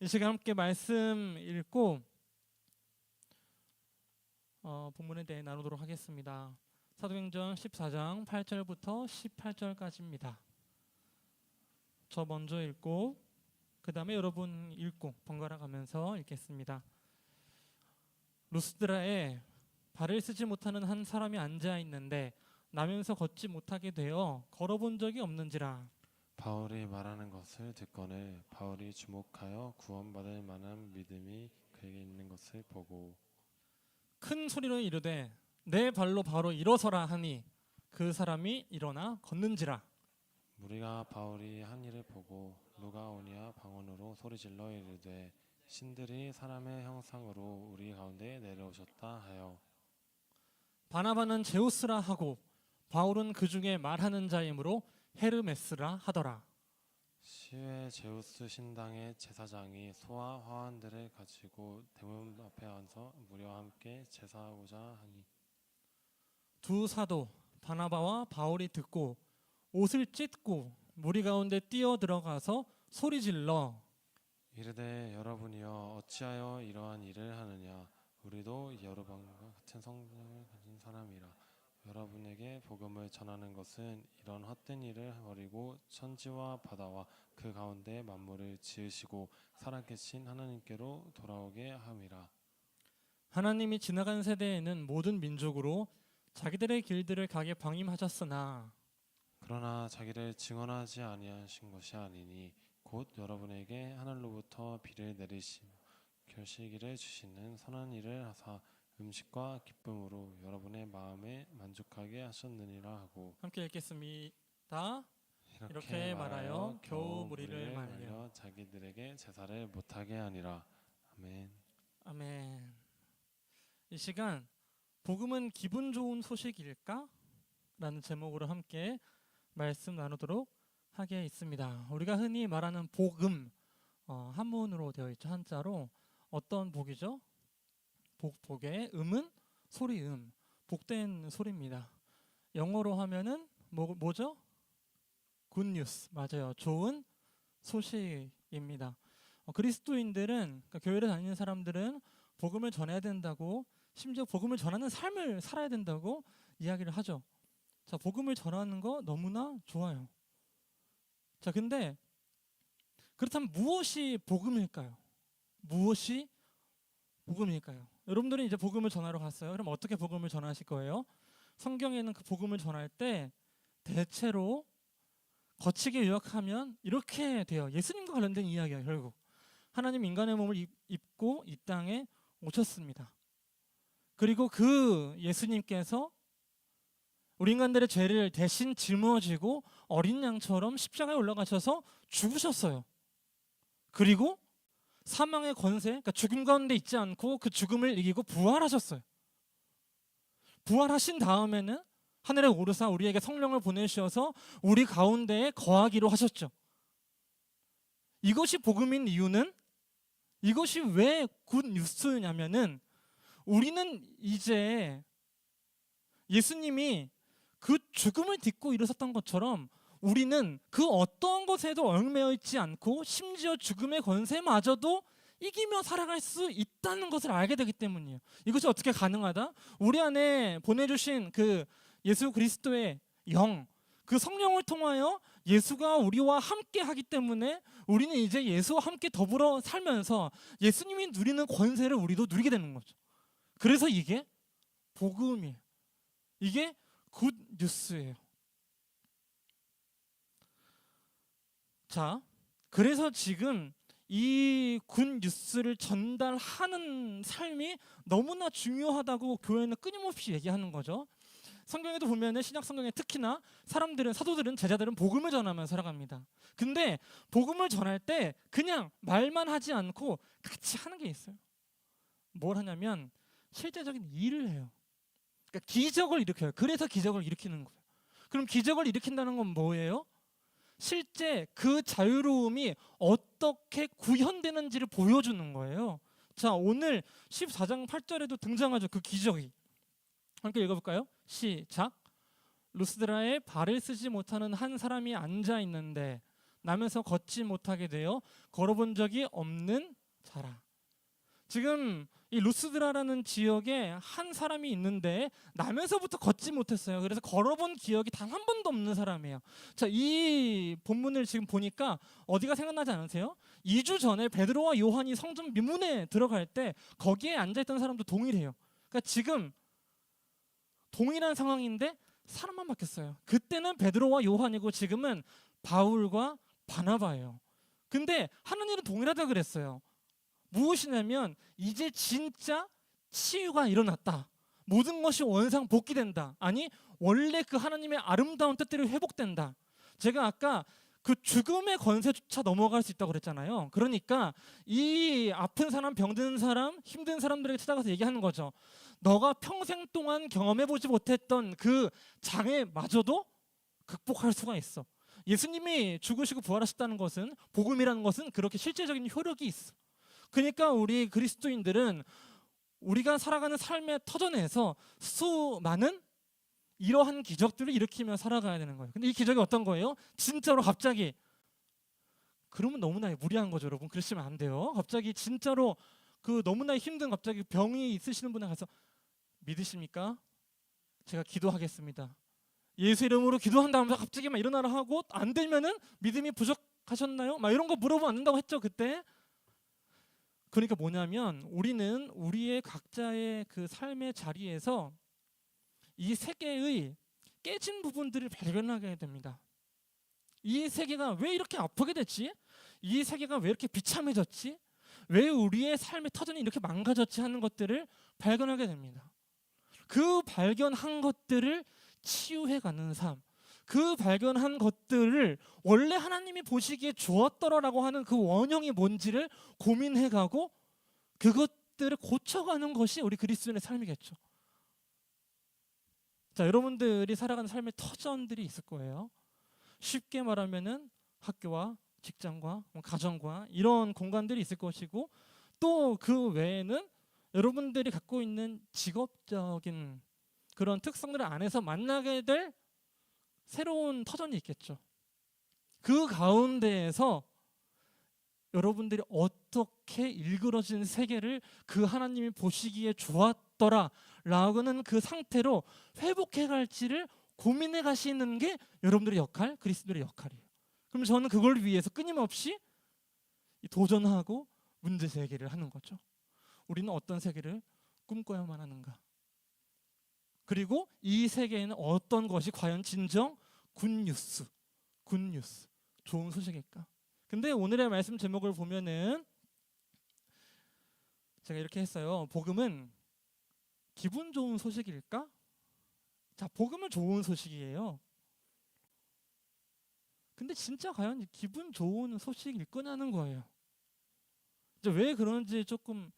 이 시간 함께 말씀 읽고 본문에 대해 나누도록 하겠습니다. 사도행전 14장 8절부터 18절까지입니다. 저 먼저 읽고 그 다음에 여러분 읽고 번갈아 가면서 읽겠습니다. 루스드라에 발을 쓰지 못하는 한 사람이 앉아 있는데 나면서 걷지 못하게 되어 걸어본 적이 없는지라. 바울이 말하는 것을 듣거늘 바울이 주목하여 구원받을 만한 믿음이 그에게 있는 것을 보고 큰 소리로 이르되 내 발로 바로 일어서라 하니 그 사람이 일어나 걷는지라. 무리가 바울이 한 일을 보고 누가오니아 방언으로 소리질러 이르되 신들이 사람의 형상으로 우리 가운데 내려오셨다 하여 바나바는 제우스라 하고 바울은 그 중에 말하는 자이므로 헤르메스라 하더라. 시외 제우스 신당의 제사장이 소와 화환들을 가지고 대문 앞에 앉아 무리와 함께 제사하고자 하니 두 사도 바나바와 바울이 듣고 옷을 찢고 무리 가운데 뛰어 들어가서 소리질러 이르되 여러분이여 어찌하여 이러한 일을 하느냐 우리도 여러분과 같은 성령을 가진 사람이라 여러분에게 복음을 전하는 것은 이런 헛된 일을 버리고 천지와 바다와 그 가운데 만물을 지으시고 살아계신 하나님께로 돌아오게 함이라. 하나님이 지나간 세대에는 모든 민족으로 자기들의 길들을 가게 방임하셨으나 그러나 자기를 증언하지 아니하신 것이 아니니 곧 여러분에게 하늘로부터 비를 내리시며 결실기를 주시는 선한 일을 하사 음식과 기쁨으로 여러분의 마음에 만족하게 하셨느니라 하고 함께 읽겠습니다. 이렇게 말하여 겨우 무리를 말려 자기들에게 제사를 못하게 하니라. 아멘. 아멘. 이 시간 복음은 기분 좋은 소식일까? 라는 제목으로 함께 말씀 나누도록 하게 있습니다. 우리가 흔히 말하는 복음, 한문으로 되어 있죠. 한자로. 어떤 복이죠? 복의 음은 소리음, 복된 소리입니다. 영어로 하면은 뭐죠? 굿뉴스, 맞아요. 좋은 소식입니다. 그리스도인들은, 그러니까 교회를 다니는 사람들은 복음을 전해야 된다고, 심지어 복음을 전하는 삶을 살아야 된다고 이야기를 하죠. 자, 복음을 전하는 거 너무나 좋아요. 자, 근데 그렇다면 무엇이 복음일까요? 무엇이 복음일까요? 여러분들이 이제 복음을 전하러 갔어요. 그럼 어떻게 복음을 전하실 거예요? 성경에는 그 복음을 전할 때 대체로 거치게 요약하면 이렇게 돼요. 예수님과 관련된 이야기예요. 결국 하나님 인간의 몸을 입고 이 땅에 오셨습니다. 그리고 그 예수님께서 우리 인간들의 죄를 대신 짊어지고 어린 양처럼 십자가에 올라가셔서 죽으셨어요. 그리고 사망의 권세, 그러니까 죽음 가운데 있지 않고 그 죽음을 이기고 부활하셨어요. 부활하신 다음에는 하늘에 오르사 우리에게 성령을 보내주셔서 우리 가운데에 거하기로 하셨죠. 이것이 복음인 이유는, 이것이 왜 굿 뉴스냐면은 우리는 이제 예수님이 그 죽음을 딛고 일어섰던 것처럼 우리는 그 어떠한 것에도 얽매여 있지 않고 심지어 죽음의 권세마저도 이기며 살아갈 수 있다는 것을 알게 되기 때문이에요. 이것이 어떻게 가능하다? 우리 안에 보내주신 그 예수 그리스도의 영, 그 성령을 통하여 예수가 우리와 함께 하기 때문에 우리는 이제 예수와 함께 더불어 살면서 예수님이 누리는 권세를 우리도 누리게 되는 거죠. 그래서 이게 복음이에요. 이게 굿 뉴스예요. 자, 그래서 지금 이 굿 뉴스를 전달하는 삶이 너무나 중요하다고 교회는 끊임없이 얘기하는 거죠. 성경에도 보면은 신약 성경에 특히나 사람들은, 사도들은, 제자들은 복음을 전하며 살아갑니다. 근데 복음을 전할 때 그냥 말만 하지 않고 같이 하는 게 있어요. 뭘 하냐면 실제적인 일을 해요. 그러니까 기적을 일으켜요. 그래서 기적을 일으키는 거예요. 그럼 기적을 일으킨다는 건 뭐예요? 실제 그 자유로움이 어떻게 구현되는지를 보여주는 거예요. 자, 오늘 14장 8절에도 등장하죠. 그 기적이. 함께 읽어볼까요? 시작. 루스드라에 발을 쓰지 못하는 한 사람이 앉아 있는데 나면서 걷지 못하게 되어 걸어본 적이 없는 자라. 지금 이 루스드라라는 지역에 한 사람이 있는데 나면서부터 걷지 못했어요. 그래서 걸어본 기억이 단 한 번도 없는 사람이에요. 자, 이 본문을 지금 보니까 어디가 생각나지 않으세요? 2주 전에 베드로와 요한이 성전 미문에 들어갈 때 거기에 앉아있던 사람도 동일해요. 그러니까 지금 동일한 상황인데 사람만 바뀌었어요. 그때는 베드로와 요한이고 지금은 바울과 바나바예요. 근데 하는 일은 동일하다 그랬어요. 무엇이냐면 이제 진짜 치유가 일어났다. 모든 것이 원상 복귀된다. 아니 원래 그 하나님의 아름다운 뜻대로 회복된다. 제가 아까 그 죽음의 권세조차 넘어갈 수 있다고 그랬잖아요. 그러니까 이 아픈 사람, 병든 사람, 힘든 사람들에게 찾아가서 얘기하는 거죠. 너가 평생 동안 경험해보지 못했던 그 장애마저도 극복할 수가 있어. 예수님이 죽으시고 부활하셨다는 것은, 복음이라는 것은 그렇게 실제적인 효력이 있어. 그러니까 우리 그리스도인들은 우리가 살아가는 삶의 터전에서 수많은 이러한 기적들을 일으키며 살아가야 되는 거예요. 근데 이 기적이 어떤 거예요? 진짜로 갑자기, 그러면 너무나 무리한 거죠, 여러분. 그러시면 안 돼요. 갑자기 진짜로 그 너무나 힘든 갑자기 병이 있으시는 분에 가서 믿으십니까? 제가 기도하겠습니다. 예수 이름으로 기도한다면서 갑자기 막 일어나라 하고 안 되면은 믿음이 부족하셨나요? 막 이런 거 물어보면 안 된다고 했죠, 그때. 그러니까 뭐냐면 우리는 우리의 각자의 그 삶의 자리에서 이 세계의 깨진 부분들을 발견하게 됩니다. 이 세계가 왜 이렇게 아프게 됐지? 이 세계가 왜 이렇게 비참해졌지? 왜 우리의 삶의 터전이 이렇게 망가졌지 하는 것들을 발견하게 됩니다. 그 발견한 것들을 치유해가는 삶, 그 발견한 것들을 원래 하나님이 보시기에 주었더라라고 하는 그 원형이 뭔지를 고민해가고 그것들을 고쳐가는 것이 우리 그리스도인의 삶이겠죠. 자, 여러분들이 살아가는 삶의 터전들이 있을 거예요. 쉽게 말하면은 학교와 직장과 가정과 이런 공간들이 있을 것이고, 또 그 외에는 여러분들이 갖고 있는 직업적인 그런 특성들 안에서 만나게 될 새로운 터전이 있겠죠. 그 가운데에서 여러분들이 어떻게 일그러진 세계를 그 하나님이 보시기에 좋았더라 라고는 그 상태로 회복해 갈지를 고민해 가시는 게 여러분들의 역할, 그리스도의 역할이에요. 그럼 저는 그걸 위해서 끊임없이 도전하고 문제 제기를 하는 거죠. 우리는 어떤 세계를 꿈꿔야만 하는가? 그리고 이 세계에는 어떤 것이 과연 진정 굿뉴스, 좋은 소식일까? 근데 오늘의 말씀 제목을 보면은 제가 이렇게 했어요. 복음은 기분 좋은 소식일까? 자, 복음은 좋은 소식이에요. 근데 진짜 과연 기분 좋은 소식일 거냐는 거예요. 이제 왜 그런지 조금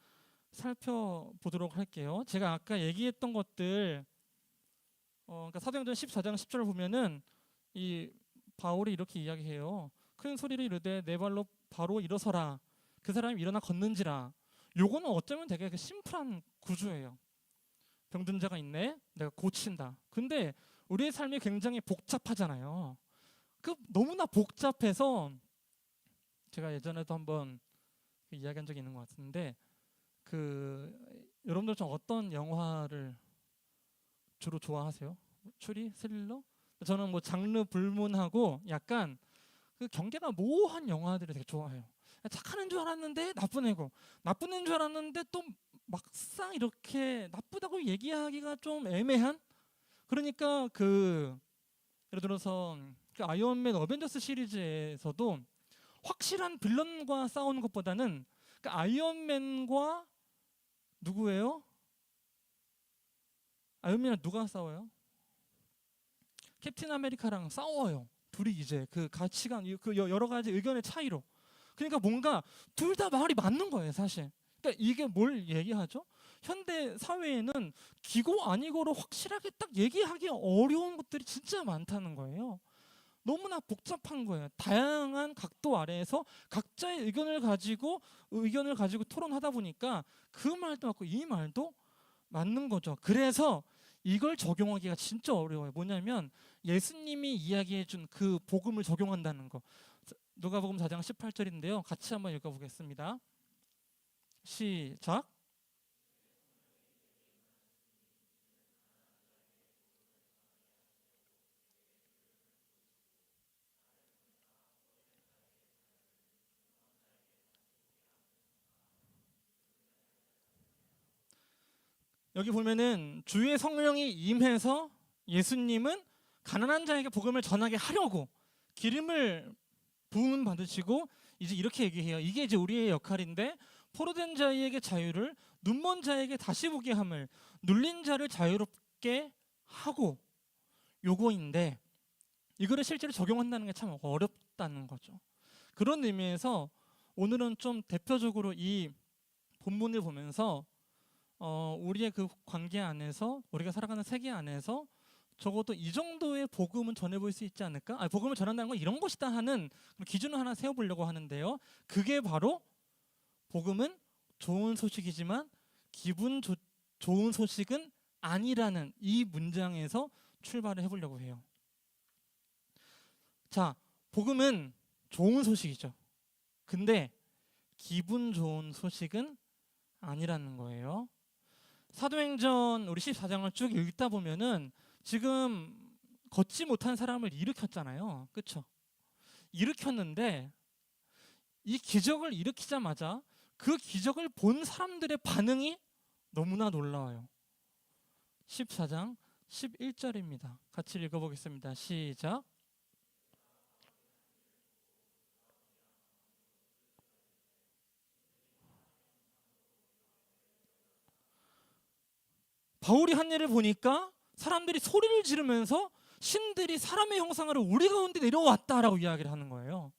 살펴보도록 할게요. 제가 아까 얘기했던 것들, 그러니까 사도행전 14장 10절을 보면은 이 바울이 이렇게 이야기해요. 큰 소리를 이르되 내 발로 바로 일어서라. 그 사람이 일어나 걷는지라. 요거는 어쩌면 되게 심플한 구조예요. 병든 자가 있네, 내가 고친다. 근데 우리의 삶이 굉장히 복잡하잖아요. 그 너무나 복잡해서 제가 예전에도 한번 이야기한 적이 있는 것 같은데, 여러분들 좀 어떤 영화를 주로 좋아하세요? 추리, 스릴러? 저는 뭐 장르 불문하고 약간 그 경계가 모호한 영화들을 되게 좋아해요. 착한 애인 줄 알았는데 나쁜 애고, 나쁜 애인 줄 알았는데 또 막상 이렇게 나쁘다고 얘기하기가 좀 애매한. 그러니까 예를 들어서 그 아이언맨 어벤져스 시리즈에서도 확실한 빌런과 싸우는 것보다는 그 아이언맨과 누구예요? 아이언맨이랑 누가 싸워요? 캡틴 아메리카랑 싸워요. 둘이 이제 그 가치관, 그 여러 가지 의견의 차이로. 그러니까 뭔가 둘 다 말이 맞는 거예요, 사실. 그러니까 이게 뭘 얘기하죠? 현대 사회에는 기고 아니고로 확실하게 딱 얘기하기 어려운 것들이 진짜 많다는 거예요. 너무나 복잡한 거예요. 다양한 각도 아래에서 각자의 의견을 가지고 토론하다 보니까 그 말도 맞고 이 말도 맞는 거죠. 그래서 이걸 적용하기가 진짜 어려워요. 뭐냐면 예수님이 이야기해 준 그 복음을 적용한다는 거. 누가복음 4장 18절인데요. 같이 한번 읽어보겠습니다. 시작. 여기 보면은 주의 성령이 임해서 예수님은 가난한 자에게 복음을 전하게 하려고 기름을 부음 받으시고 이제 이렇게 얘기해요. 이게 이제 우리의 역할인데, 포로된 자에게 자유를, 눈먼 자에게 다시 보게 함을, 눌린 자를 자유롭게 하고, 요거인데 이거를 실제로 적용한다는 게 참 어렵다는 거죠. 그런 의미에서 오늘은 좀 대표적으로 이 본문을 보면서 우리의 그 관계 안에서, 우리가 살아가는 세계 안에서 적어도 이 정도의 복음은 전해볼 수 있지 않을까? 복음을 전한다는 건 이런 것이다 하는 기준을 하나 세워보려고 하는데요. 그게 바로 복음은 좋은 소식이지만 좋은 소식은 아니라는 이 문장에서 출발을 해보려고 해요. 자, 복음은 좋은 소식이죠. 근데 기분 좋은 소식은 아니라는 거예요. 사도행전 우리 14장을 쭉 읽다 보면은 지금 걷지 못한 사람을 일으켰잖아요. 그렇죠? 일으켰는데 이 기적을 일으키자마자 그 기적을 본 사람들의 반응이 너무나 놀라워요. 14장 11절입니다. 같이 읽어보겠습니다. 시작. 바울이 한 일을 보니까 사람들이 소리를 지르면서 신들이 사람의 형상으로 우리 가운데 내려왔다라고 이야기를 하는 거예요.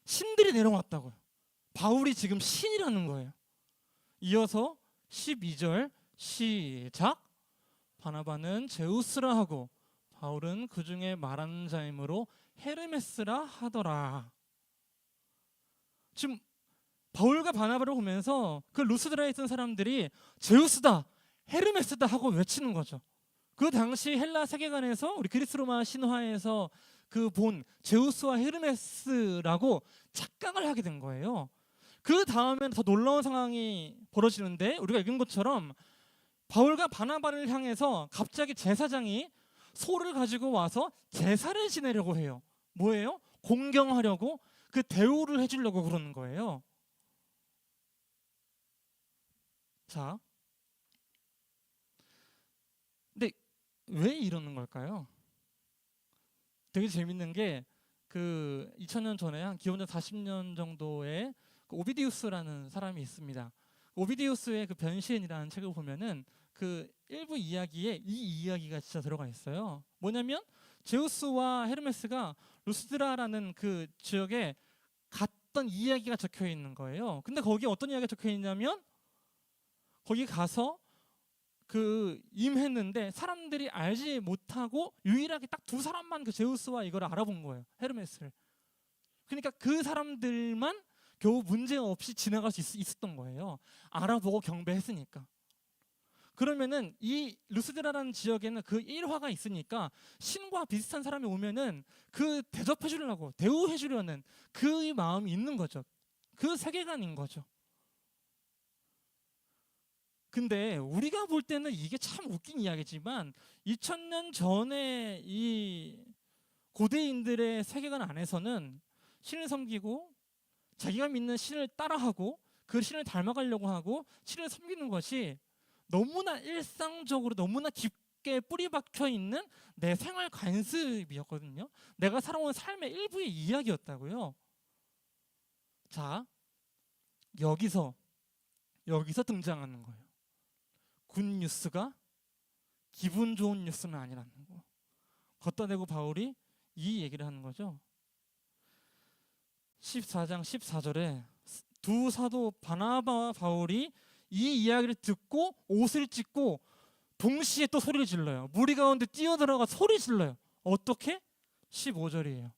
신들이 내려왔다고요. 바울이 지금 신이라는 거예요. 이어서 12절 시작. 바나바는 제우스라 하고 바울은 그 중에 말하는 자이므로 헤르메스라 하더라. 지금 바울과 바나바를 보면서 그 루스드라에 있던 사람들이 제우스다, 헤르메스다 하고 외치는 거죠. 그 당시 헬라 세계관에서, 우리 그리스 로마 신화에서 그 본 제우스와 헤르메스라고 착각을 하게 된 거예요. 그 다음에는 더 놀라운 상황이 벌어지는데, 우리가 읽은 것처럼 바울과 바나바를 향해서 갑자기 제사장이 소를 가지고 와서 제사를 지내려고 해요. 뭐예요? 공경하려고, 그 대우를 해주려고 그러는 거예요. 자, 근데 왜 이러는 걸까요? 되게 재밌는 게, 그 2000년 전에, 한 기원전 40년 정도에 그 오비디우스라는 사람이 있습니다. 오비디우스의 그 변신이라는 책을 보면은 그 일부 이야기에 이 이야기가 진짜 들어가 있어요. 뭐냐면 제우스와 헤르메스가 루스드라라는 그 지역에 갔던 이야기가 적혀 있는 거예요. 근데 거기에 어떤 이야기가 적혀 있냐면, 거기 가서 그 임했는데 사람들이 알지 못하고 유일하게 딱 두 사람만 그 제우스와 이걸 알아본 거예요. 헤르메스를. 그러니까 그 사람들만 겨우 문제 없이 지나갈 수 있었던 거예요. 알아보고 경배했으니까. 그러면은 이 루스드라라는 지역에는 그 일화가 있으니까 신과 비슷한 사람이 오면은 그 대접해 주려고, 대우해 주려는 그 마음이 있는 거죠. 그 세계관인 거죠. 근데 우리가 볼 때는 이게 참 웃긴 이야기지만 2000년 전에 이 고대인들의 세계관 안에서는 신을 섬기고 자기가 믿는 신을 따라하고 그 신을 닮아가려고 하고 신을 섬기는 것이 너무나 일상적으로, 너무나 깊게 뿌리 박혀 있는 내 생활 관습이었거든요. 내가 살아온 삶의 일부의 이야기였다고요. 자, 여기서 등장하는 거예요. 굿뉴스가 기분 좋은 뉴스는 아니라는 거. 걷다 대고 바울이 이 얘기를 하는 거죠. 14장 14절에 두 사도 바나바와 바울이 이 이야기를 듣고 옷을 찢고 동시에 또 소리를 질러요. 무리 가운데 뛰어들어가 소리 질러요. 어떻게? 15절이에요.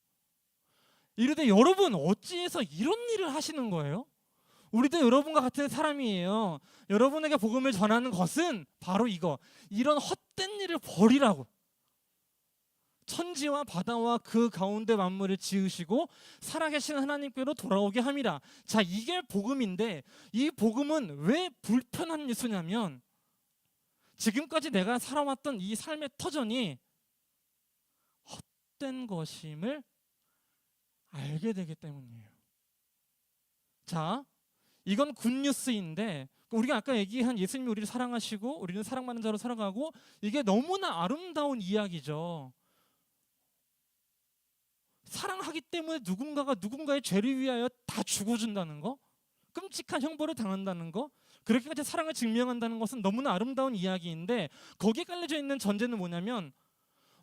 이르되 여러분 어찌해서 이런 일을 하시는 거예요? 우리도 여러분과 같은 사람이에요. 여러분에게 복음을 전하는 것은 바로 이런 헛된 일을 버리라고. 천지와 바다와 그 가운데 만물을 지으시고 살아계신 하나님께로 돌아오게 함이라. 자, 이게 복음인데 이 복음은 왜 불편한 뉴스냐면 지금까지 내가 살아왔던 이 삶의 터전이 헛된 것임을 알게 되기 때문이에요. 자, 이건 굿뉴스인데 우리가 아까 얘기한 예수님이 우리를 사랑하시고 우리는 사랑받는 자로 살아가고 이게 너무나 아름다운 이야기죠. 사랑하기 때문에 누군가가 누군가의 죄를 위하여 다 죽어준다는 거, 끔찍한 형벌을 당한다는 거, 그렇게까지 사랑을 증명한다는 것은 너무나 아름다운 이야기인데 거기에 깔려져 있는 전제는 뭐냐면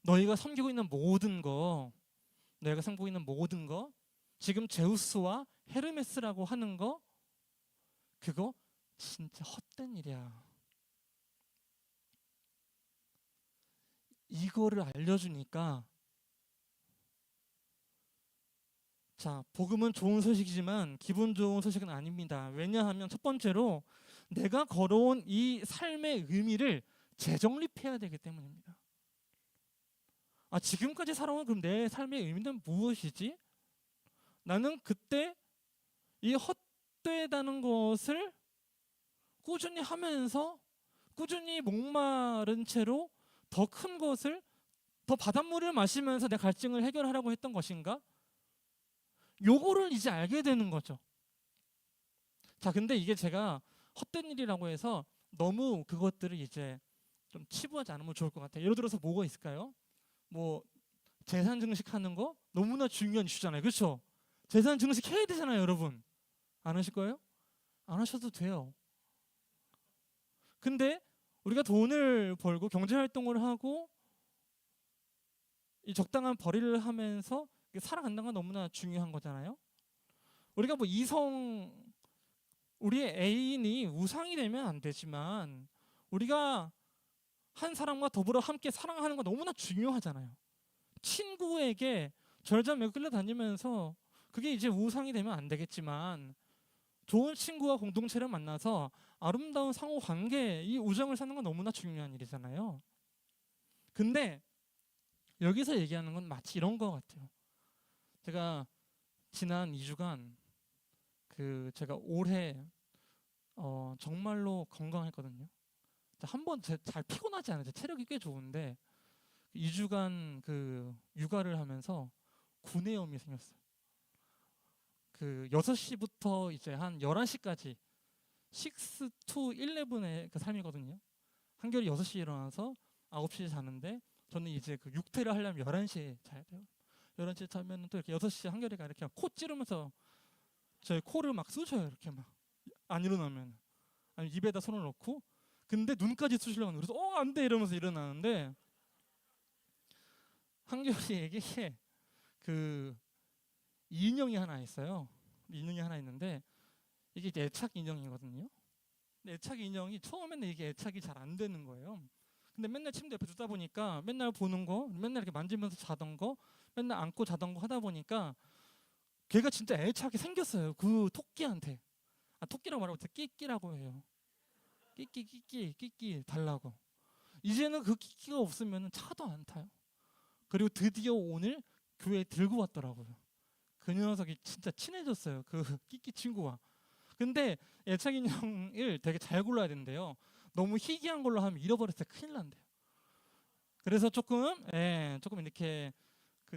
너희가 섬기고 있는 모든 거, 너희가 섬기고 있는 모든 거, 지금 제우스와 헤르메스라고 하는 거, 그거 진짜 헛된 일이야. 이거를 알려주니까 자, 복음은 좋은 소식이지만 기분 좋은 소식은 아닙니다. 왜냐하면 첫 번째로 내가 걸어온 이 삶의 의미를 재정립해야 되기 때문입니다. 아, 지금까지 살아온 그럼 내 삶의 의미는 무엇이지? 나는 그때 이 헛되다는 것을 꾸준히 하면서 꾸준히 목마른 채로 더 큰 것을, 더 바닷물을 마시면서 내 갈증을 해결하려고 했던 것인가? 요거를 이제 알게 되는 거죠. 자, 근데 이게 제가 헛된 일이라고 해서 너무 그것들을 이제 좀 치부하지 않으면 좋을 것 같아요. 예를 들어서 뭐가 있을까요? 뭐 재산 증식하는 거 너무나 중요한 이슈잖아요. 그렇죠? 재산 증식 해야 되잖아요, 여러분. 안 하실 거예요? 안 하셔도 돼요. 근데 우리가 돈을 벌고 경제 활동을 하고 이 적당한 벌이를 하면서 살아간다는 건 너무나 중요한 거잖아요. 우리가 뭐 우리의 애인이 우상이 되면 안 되지만 우리가 한 사람과 더불어 함께 사랑하는 건 너무나 중요하잖아요. 친구에게 절자매고 끌려다니면서 그게 이제 우상이 되면 안 되겠지만 좋은 친구와 공동체를 만나서 아름다운 상호 관계, 이 우정을 사는 건 너무나 중요한 일이잖아요. 근데 여기서 얘기하는 건 마치 이런 거 같아요. 제가 지난 2주간 제가 올해 정말로 건강했거든요. 한 번 잘 피곤하지 않아요. 체력이 꽤 좋은데 2주간 육아를 하면서 구내염이 생겼어요. 6시부터 이제 한 11시까지 6 to 11의 그 삶이거든요. 한결이 6시에 일어나서 9시에 자는데 저는 이제 육퇴를 하려면 11시에 자야 돼요. 11시에 자면 또 이렇게 6시에 한결이가 이렇게 코 찌르면서 제 코를 막 쑤셔요. 이렇게 막 안 일어나면. 아니 입에다 손을 넣고 근데 눈까지 쑤시려고 하는 그래서 안 돼 이러면서 일어나는데 한결이에게 인형이 하나 있어요. 인형이 하나 있는데 이게 이제 애착 인형이거든요. 근데 애착 인형이 처음에는 이게 애착이 잘 안 되는 거예요. 근데 맨날 침대 옆에 두다 보니까 맨날 보는 거, 맨날 이렇게 만지면서 자던 거, 맨날 안고 자던 거 하다 보니까 걔가 진짜 애착이 생겼어요. 그 토끼한테. 토끼라고 말하고 끼끼라고 해요. 끼끼 달라고. 이제는 그 끼끼가 없으면 차도 안 타요. 그리고 드디어 오늘 교회에 들고 왔더라고요. 그 녀석이 진짜 친해졌어요. 그 끼끼 친구와. 근데 애착 인형을 되게 잘 골라야 된대요. 너무 희귀한 걸로 하면 잃어버렸을 때 큰일 난대요. 그래서 조금 이렇게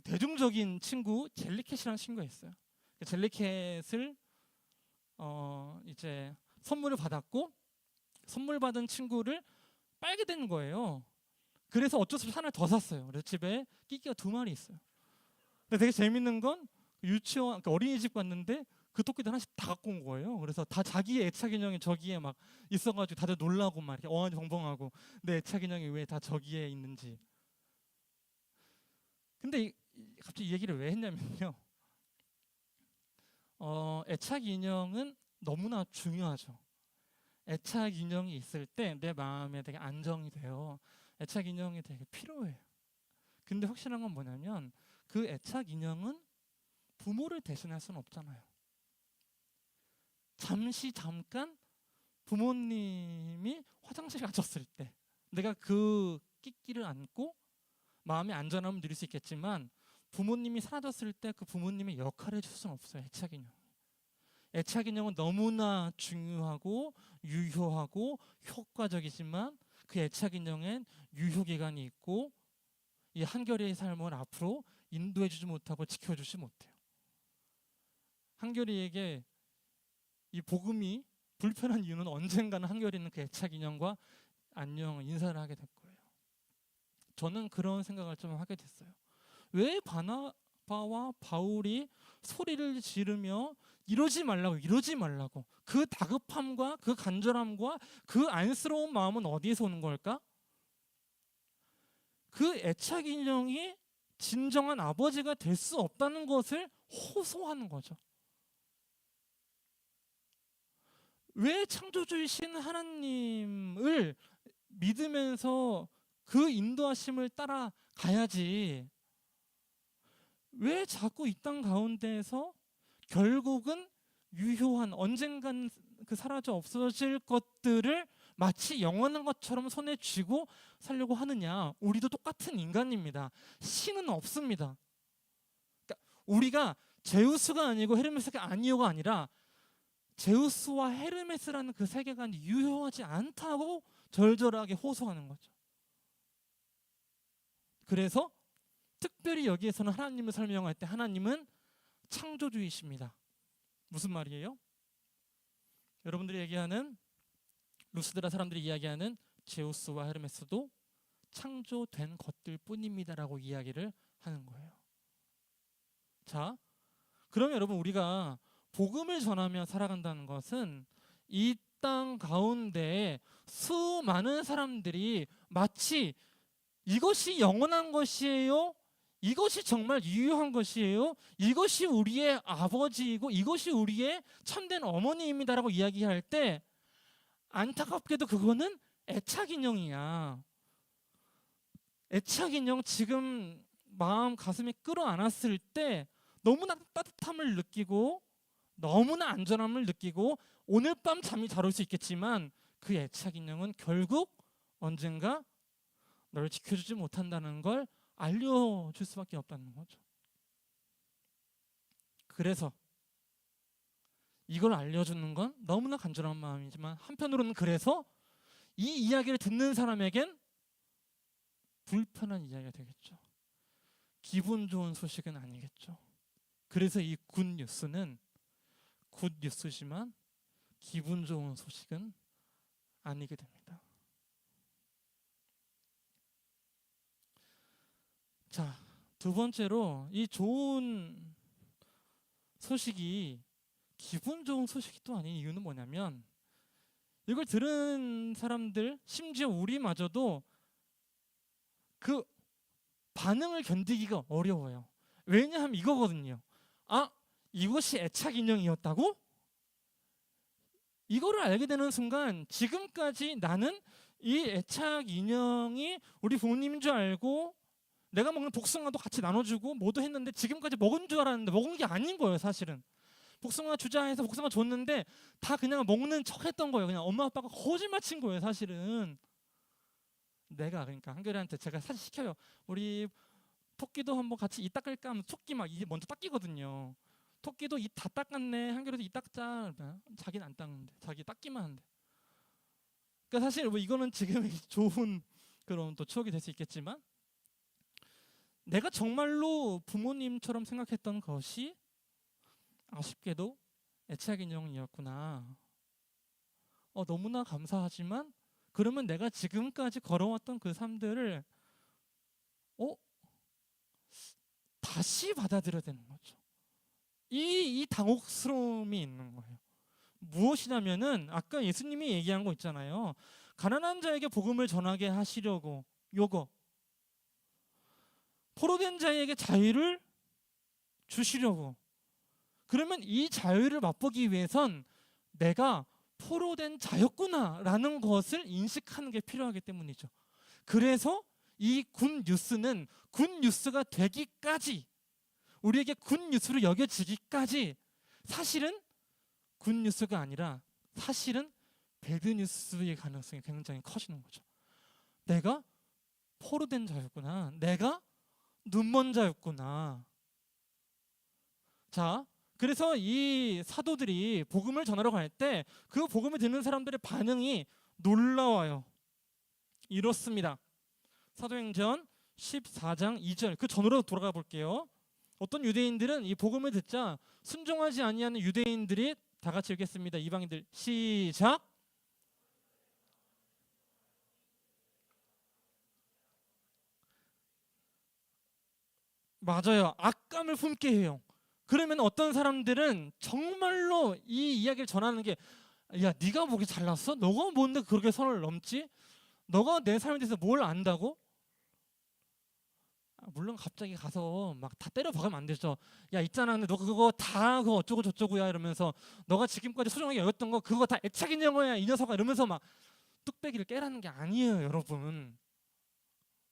대중적인 친구 젤리캣이라는 친구가 있어요. 젤리캣을 이제 선물을 받았고 선물 받은 친구를 빨게 된 거예요. 그래서 어쩔 수 없이 하나 더 샀어요. 그래서 집에 끼끼가 2마리 있어요. 근데 되게 재밌는 건 유치원, 그러니까 어린이집 갔는데 그 토끼들 하나씩 다 갖고 온 거예요. 그래서 다 자기의 애착 인형이 저기에 막 있어가지고 다들 놀라고 막 이렇게 어안이 벙벙하고 내 애착 인형이 왜 다 저기에 있는지. 근데 갑자기 이 얘기를 왜 했냐면요. 애착 인형은 너무나 중요하죠. 애착 인형이 있을 때 내 마음에 되게 안정이 돼요. 애착 인형이 되게 필요해요. 근데 확실한 건 뭐냐면 그 애착 인형은 부모를 대신할 수는 없잖아요. 잠깐 부모님이 화장실 가셨을 때 내가 그 끼끼를 안고 마음의 안전함을 누릴 수 있겠지만 부모님이 사라졌을 때 그 부모님의 역할을 해줄 수는 없어요. 애착 인형. 애착 인형은 너무나 중요하고 유효하고 효과적이지만 그 애착 인형엔 유효 기간이 있고 이 한결이의 삶을 앞으로 인도해주지 못하고 지켜주지 못해요. 한결이에게 이 복음이 불편한 이유는 언젠가는 한결이는 그 애착 인형과 안녕 인사를 하게 될 거예요. 저는 그런 생각을 좀 하게 됐어요. 왜 바나바와 바울이 소리를 지르며 이러지 말라고 그 다급함과 그 간절함과 그 안쓰러운 마음은 어디에서 오는 걸까? 그 애착 인형이 진정한 아버지가 될 수 없다는 것을 호소하는 거죠. 왜 창조주이신 하나님을 믿으면서 그 인도하심을 따라가야지 왜 자꾸 이 땅 가운데에서 결국은 유효한 언젠간 그 사라져 없어질 것들을 마치 영원한 것처럼 손에 쥐고 살려고 하느냐. 우리도 똑같은 인간입니다. 신은 없습니다. 그러니까 우리가 제우스가 아니고 헤르메스가 아니오가 아니라 제우스와 헤르메스라는 그 세계관이 유효하지 않다고 절절하게 호소하는 거죠. 그래서 특별히 여기에서는 하나님을 설명할 때 하나님은 창조주이십니다. 무슨 말이에요? 여러분들이 얘기하는 루스드라 사람들이 이야기하는 제우스와 헤르메스도 창조된 것들 뿐입니다라고 이야기를 하는 거예요. 자, 그러면 여러분 우리가 복음을 전하며 살아간다는 것은 이 땅 가운데 수많은 사람들이 마치 이것이 영원한 것이에요? 이것이 정말 유효한 것이에요? 이것이 우리의 아버지이고 이것이 우리의 참된 어머니입니다라고 이야기할 때 안타깝게도 그거는 애착 인형이야. 애착 인형 지금 마음 가슴에 끌어안았을 때 너무나 따뜻함을 느끼고 너무나 안전함을 느끼고 오늘 밤 잠이 잘 올 수 있겠지만 그 애착 인형은 결국 언젠가 너를 지켜주지 못한다는 걸 알려줄 수밖에 없다는 거죠. 그래서 이걸 알려주는 건 너무나 간절한 마음이지만 한편으로는 그래서 이 이야기를 듣는 사람에겐 불편한 이야기가 되겠죠. 기분 좋은 소식은 아니겠죠. 그래서 이 굿뉴스는 굿뉴스지만 기분 좋은 소식은 아니게 됩니다. 자, 두 번째로 이 좋은 소식이 기분 좋은 소식이 또 아닌 이유는 뭐냐면 이걸 들은 사람들 심지어 우리마저도 그 반응을 견디기가 어려워요. 왜냐하면 이거거든요. 아, 이것이 애착 인형이었다고? 이거를 알게 되는 순간 지금까지 나는 이 애착 인형이 우리 부모님인 줄 알고 내가 먹는 복숭아도 같이 나눠주고 뭐도 했는데 지금까지 먹은 줄 알았는데 먹은 게 아닌 거예요. 사실은 복숭아 주자 해서 복숭아 줬는데 다 그냥 먹는 척 했던 거예요. 그냥 엄마 아빠가 거짓말 친 거예요. 사실은 내가 그러니까 한결이한테 제가 사실 시켜요. 우리 토끼도 한번 같이 이 닦을까 하면 토끼 막 이게 먼저 닦이거든요. 토끼도 이 다 닦았네. 한결이도 이 닦자. 자기는 안 닦는데 자기 닦기만 한대. 그러니까 사실 뭐 이거는 지금 좋은 그런 또 추억이 될 수 있겠지만 내가 정말로 부모님처럼 생각했던 것이 아쉽게도 애착 인형이었구나. 너무나 감사하지만 그러면 내가 지금까지 걸어왔던 그 삶들을 다시 받아들여야 되는 거죠. 이 당혹스러움이 있는 거예요. 무엇이냐면은 아까 예수님이 얘기한 거 있잖아요. 가난한 자에게 복음을 전하게 하시려고 요거 포로된 자에게 자유를 주시려고. 그러면 이 자유를 맛보기 위해선 내가 포로된 자였구나라는 것을 인식하는 게 필요하기 때문이죠. 그래서 이 굿뉴스는 굿뉴스가 되기까지 우리에게 굿뉴스로 여겨지기까지 사실은 굿뉴스가 아니라 사실은 배드뉴스의 가능성이 굉장히 커지는 거죠. 내가 포로된 자였구나. 내가 눈먼 자였구나. 자, 그래서 이 사도들이 복음을 전하러 갈 때 그 복음을 듣는 사람들의 반응이 놀라워요. 이렇습니다. 사도행전 14장 2절, 그 전으로 돌아가 볼게요. 어떤 유대인들은 이 복음을 듣자 순종하지 아니하는 유대인들이 다 같이 읽겠습니다. 이방인들 시작. 맞아요. 악감을 품게 해요. 그러면 어떤 사람들은 정말로 이 이야기를 전하는 게, 야, 네가 뭐게 잘났어? 너가 뭔데 그렇게 선을 넘지? 너가 내 삶에 대해서 뭘 안다고? 물론 갑자기 가서 막 다 때려 박으면 안 되죠. 야, 있잖아, 근데 너 그거 다 그거 어쩌고 저쩌고야 이러면서, 너가 지금까지 소중하게 여겼던 거 그거 다 애착인 영어야 이 녀석아, 이러면서 막 뚝배기를 깨라는 게 아니에요, 여러분.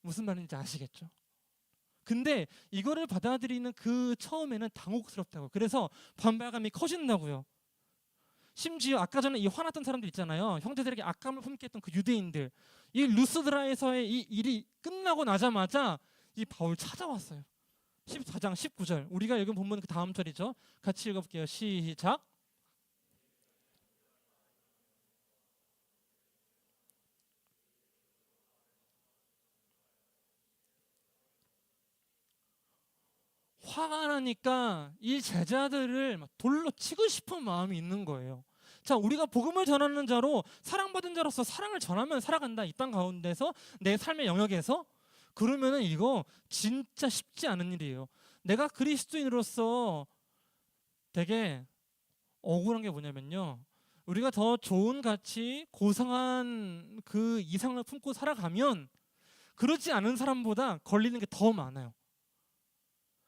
무슨 말인지 아시겠죠? 근데 이거를 받아들이는 그 처음에는 당혹스럽다고. 그래서 반발감이 커진다고요. 심지어 아까 전에 이 화났던 사람들 있잖아요. 형제들에게 악감을 품게 했던 그 유대인들. 이 루스드라에서의 이 일이 끝나고 나자마자 이 바울 찾아왔어요. 14장 19절. 우리가 읽은 본문 그 다음 절이죠. 같이 읽어볼게요. 시작. 화가 나니까 이 제자들을 막 돌로 치고 싶은 마음이 있는 거예요. 자, 우리가 복음을 전하는 자로 사랑받은 자로서 사랑을 전하면 살아간다. 이 땅 가운데서 내 삶의 영역에서. 그러면은 이거 진짜 쉽지 않은 일이에요. 내가 그리스도인으로서 되게 억울한 게 뭐냐면요, 우리가 더 좋은 가치, 고상한 그 이상을 품고 살아가면 그렇지 않은 사람보다 걸리는 게 더 많아요.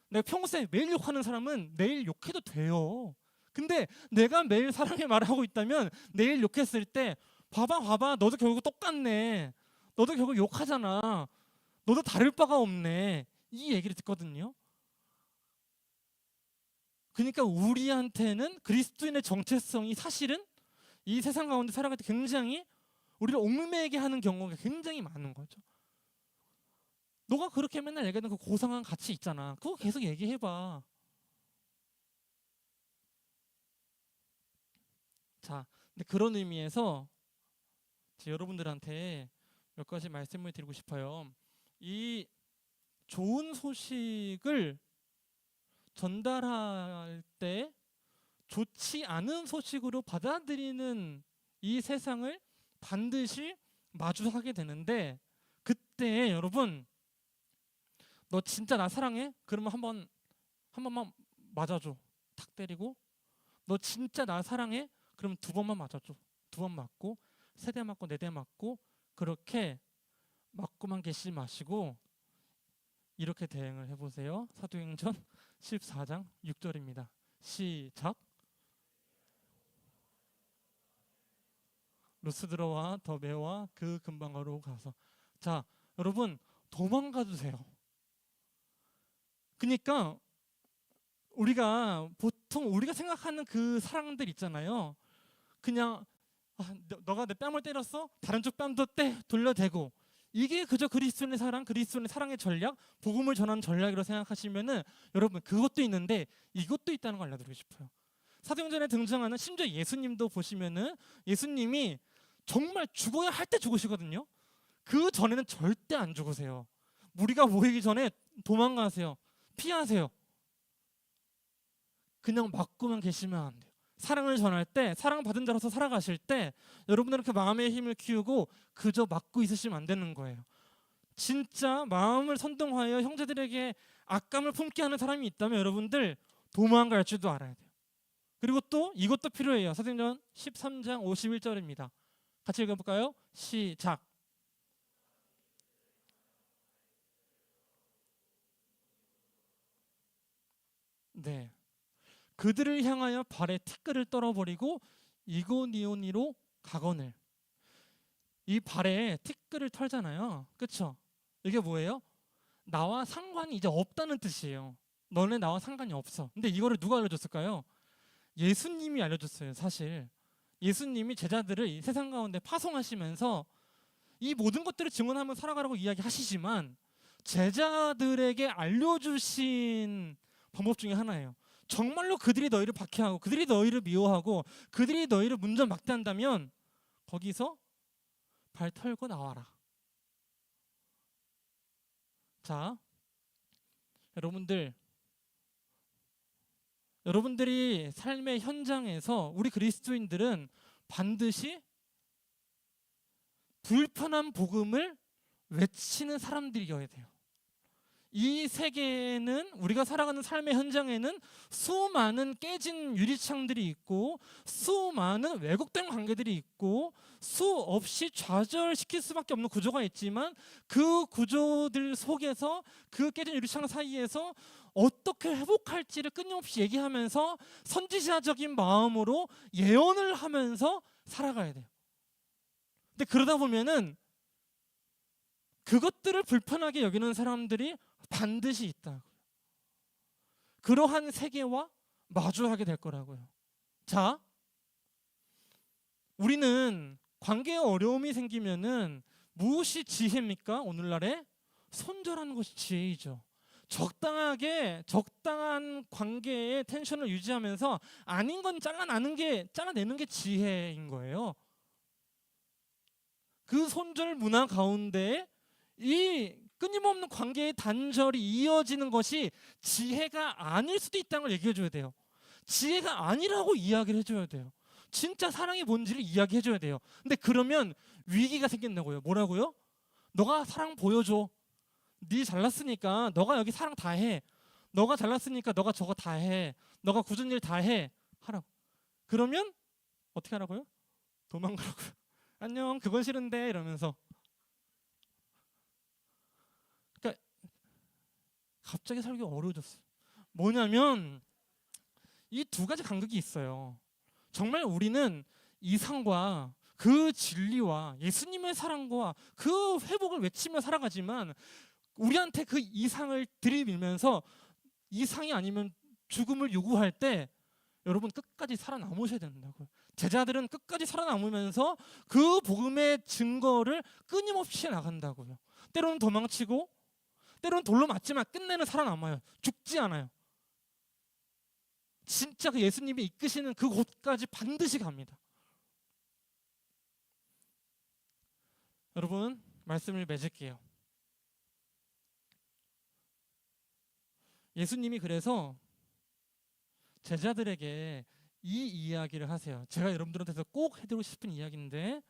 내가 평소에 매일 욕하는 사람은 내일 욕해도 돼요. 근데 내가 매일 사랑의 말을 하고 있다면 내일 욕했을 때, 봐봐 너도 결국 똑같네, 너도 결국 욕하잖아, 너도 다를 바가 없네, 이 얘기를 듣거든요. 그러니까 우리한테는 그리스도인의 정체성이 사실은 이 세상 가운데 살아갈 때 굉장히 우리를 얽매이게 하는 경우가 굉장히 많은 거죠. 너가 그렇게 맨날 얘기하는 그 고상한 가치 있잖아, 그거 계속 얘기해봐. 자, 근데 그런 의미에서 여러분들한테 몇 가지 말씀을 드리고 싶어요. 이 좋은 소식을 전달할 때 좋지 않은 소식으로 받아들이는 이 세상을 반드시 마주하게 되는데, 그때 여러분, 너 진짜 나 사랑해? 그러면 한 번만 맞아줘. 탁 때리고. 너 진짜 나 사랑해? 그러면 두 번만 맞아줘. 두 번 맞고, 세 대 맞고, 네 대 맞고, 그렇게 맞고만 계시지 마시고 이렇게 대응을 해보세요. 사도행전 14장 6절입니다. 시작. 루스드라와 더베와 그 근방으로 가서. 자, 여러분, 도망가도 돼요. 그러니까 보통 우리가 생각하는 그 사랑들 있잖아요. 그냥 너가 내 뺨을 때렸어? 다른 쪽 뺨도 돌려대고, 이게 그저 그리스도인의 사랑, 그리스도인의 사랑의 전략, 복음을 전하는 전략이라고 생각하시면은, 여러분, 그것도 있는데 이것도 있다는 걸 알려드리고 싶어요. 사도행전에 등장하는, 심지어 예수님도 보시면은 예수님이 정말 죽어야 할 때 죽으시거든요. 그 전에는 절대 안 죽으세요. 무리가 모이기 전에 도망가세요. 피하세요. 그냥 맞고만 계시면 안 돼요. 사랑을 전할 때, 사랑받은 자로서 살아가실 때 여러분들은 그 마음의 힘을 키우고 그저 맞고 있으시면 안 되는 거예요. 진짜 마음을 선동하여 형제들에게 악감을 품게 하는 사람이 있다면 여러분들 도망갈 줄도 알아야 돼요. 그리고 또 이것도 필요해요. 사도행전 13장 51절입니다. 같이 읽어볼까요? 시작. 네, 그들을 향하여 발에 티끌을 떨어버리고 이고니오니로 가거늘. 이 발에 티끌을 털잖아요. 그쵸? 이게 뭐예요? 나와 상관이 이제 없다는 뜻이에요. 너네 나와 상관이 없어. 근데 이거를 누가 알려줬을까요? 예수님이 알려줬어요. 사실 예수님이 제자들을 이 세상 가운데 파송하시면서 이 모든 것들을 증언하며 살아가라고 이야기하시지만 제자들에게 알려주신 방법 중에 하나예요. 정말로 그들이 너희를 박해하고 그들이 너희를 미워하고 그들이 너희를 문전막대한다면 거기서 발 털고 나와라. 자, 여러분들이 삶의 현장에서 우리 그리스도인들은 반드시 불편한 복음을 외치는 사람들이어야 돼요. 이 세계에는, 우리가 살아가는 삶의 현장에는 수많은 깨진 유리창들이 있고 수많은 왜곡된 관계들이 있고 수없이 좌절시킬 수밖에 없는 구조가 있지만 그 구조들 속에서, 그 깨진 유리창 사이에서 어떻게 회복할지를 끊임없이 얘기하면서 선지자적인 마음으로 예언을 하면서 살아가야 돼요. 근데 그러다 보면은 그것들을 불편하게 여기는 사람들이 반드시 있다고요. 그러한 세계와 마주하게 될 거라고요. 자, 우리는 관계에 어려움이 생기면은 무엇이 지혜입니까? 오늘날에 손절하는 것이 지혜이죠. 적당한 관계의 텐션을 유지하면서 아닌 건 잘라내는 게 지혜인 거예요. 그 손절 문화 가운데 이 끊임없는 관계의 단절이 이어지는 것이 지혜가 아닐 수도 있다는 걸 얘기해 줘야 돼요. 지혜가 아니라고 이야기를 해줘야 돼요. 진짜 사랑이 뭔지를 이야기해 줘야 돼요. 근데 그러면 위기가 생긴다고요. 뭐라고요? 너가 사랑 보여줘. 네 잘났으니까 너가 여기 사랑 다 해. 너가 잘났으니까 너가 저거 다 해. 너가 굳은 일 다 해. 하라고. 그러면 어떻게 하라고요? 도망가라고요. 안녕, 그건 싫은데 이러면서. 그러니까 갑자기 살기가 어려워졌어요. 뭐냐면 이 두 가지 간극이 있어요. 정말 우리는 이상과 그 진리와 예수님의 사랑과 그 회복을 외치며 살아가지만 우리한테 그 이상을 들이밀면서 이상이 아니면 죽음을 요구할 때 여러분 끝까지 살아남으셔야 된다고요. 제자들은 끝까지 살아남으면서 그 복음의 증거를 끊임없이 나간다고요. 때로는 도망치고 때로는 돌로 맞지만 끝내는 살아남아요. 죽지 않아요. 진짜 그 예수님이 이끄시는 그 곳까지 반드시 갑니다. 여러분, 말씀을 맺을게요. 예수님이 그래서 제자들에게 이 이야기를 하세요. 제가 여러분들한테서 꼭 해드리고 싶은 이야기인데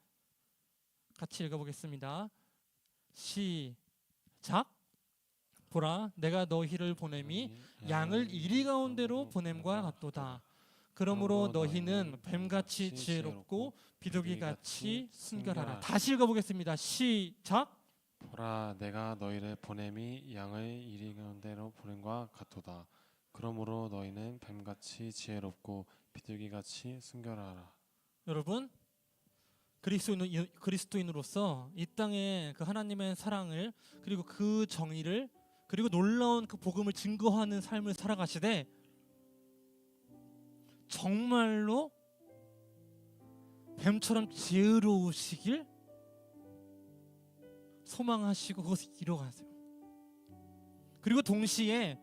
같이 읽어보겠습니다. 시작. 보라, 내가 너희를 보냄이 양을 이리 가운데로 보냄과 같도다. 그러므로 너희는 뱀같이 지혜롭고 비둘기같이 순결하라. 다시 읽어보겠습니다. 시작. 보라, 내가 너희를 보냄이 양을 이리 가운데로 보냄과 같도다. 그러므로 너희는 뱀같이 지혜롭고 비둘기같이 순결하라. 여러분, 그리스도인으로서 이 땅에 그 하나님의 사랑을, 그리고 그 정의를, 그리고 놀라운 그 복음을 증거하는 삶을 살아가시되 정말로 뱀처럼 지혜로우시길 소망하시고 그것을 이뤄가세요. 그리고 동시에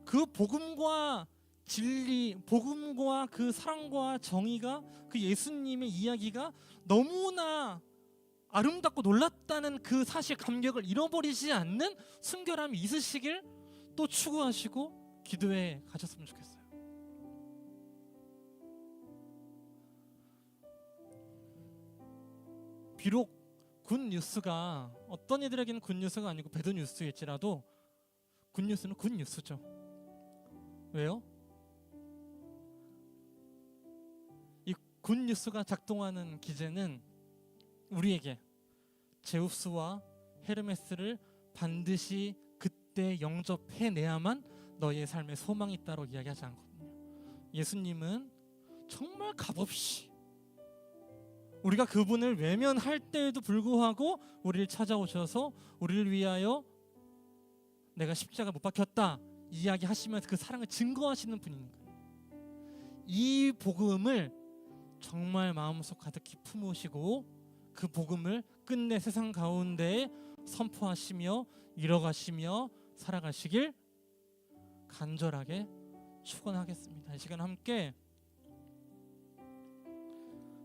그 복음과 진리, 복음과 그 사랑과 정의가, 그 예수님의 이야기가 너무나 아름답고 놀랍다는 그 사실 감격을 잃어버리지 않는 순결함이 있으시길 또 추구하시고 기도해 가셨으면 좋겠어요. 비록 굿뉴스가 어떤 이들에게는 굿뉴스가 아니고 배드뉴스일지라도 굿뉴스는 굿뉴스죠. 왜요? 이 굿뉴스가 작동하는 기제는 우리에게 제우스와 헤르메스를 반드시 그때 영접해내야만 너희의 삶에 소망이 있다고 이야기하지 않거든요. 예수님은 정말 값없이 우리가 그분을 외면할 때에도 불구하고 우리를 찾아오셔서 우리를 위하여 내가 십자가 못 박혔다 이야기하시면서 그 사랑을 증거하시는 분인 거예요. 이 복음을 정말 마음속 가득히 품으시고 그 복음을 끝내 세상 가운데에 선포하시며 이뤄가시며 살아가시길 간절하게 축원하겠습니다. 이 시간 함께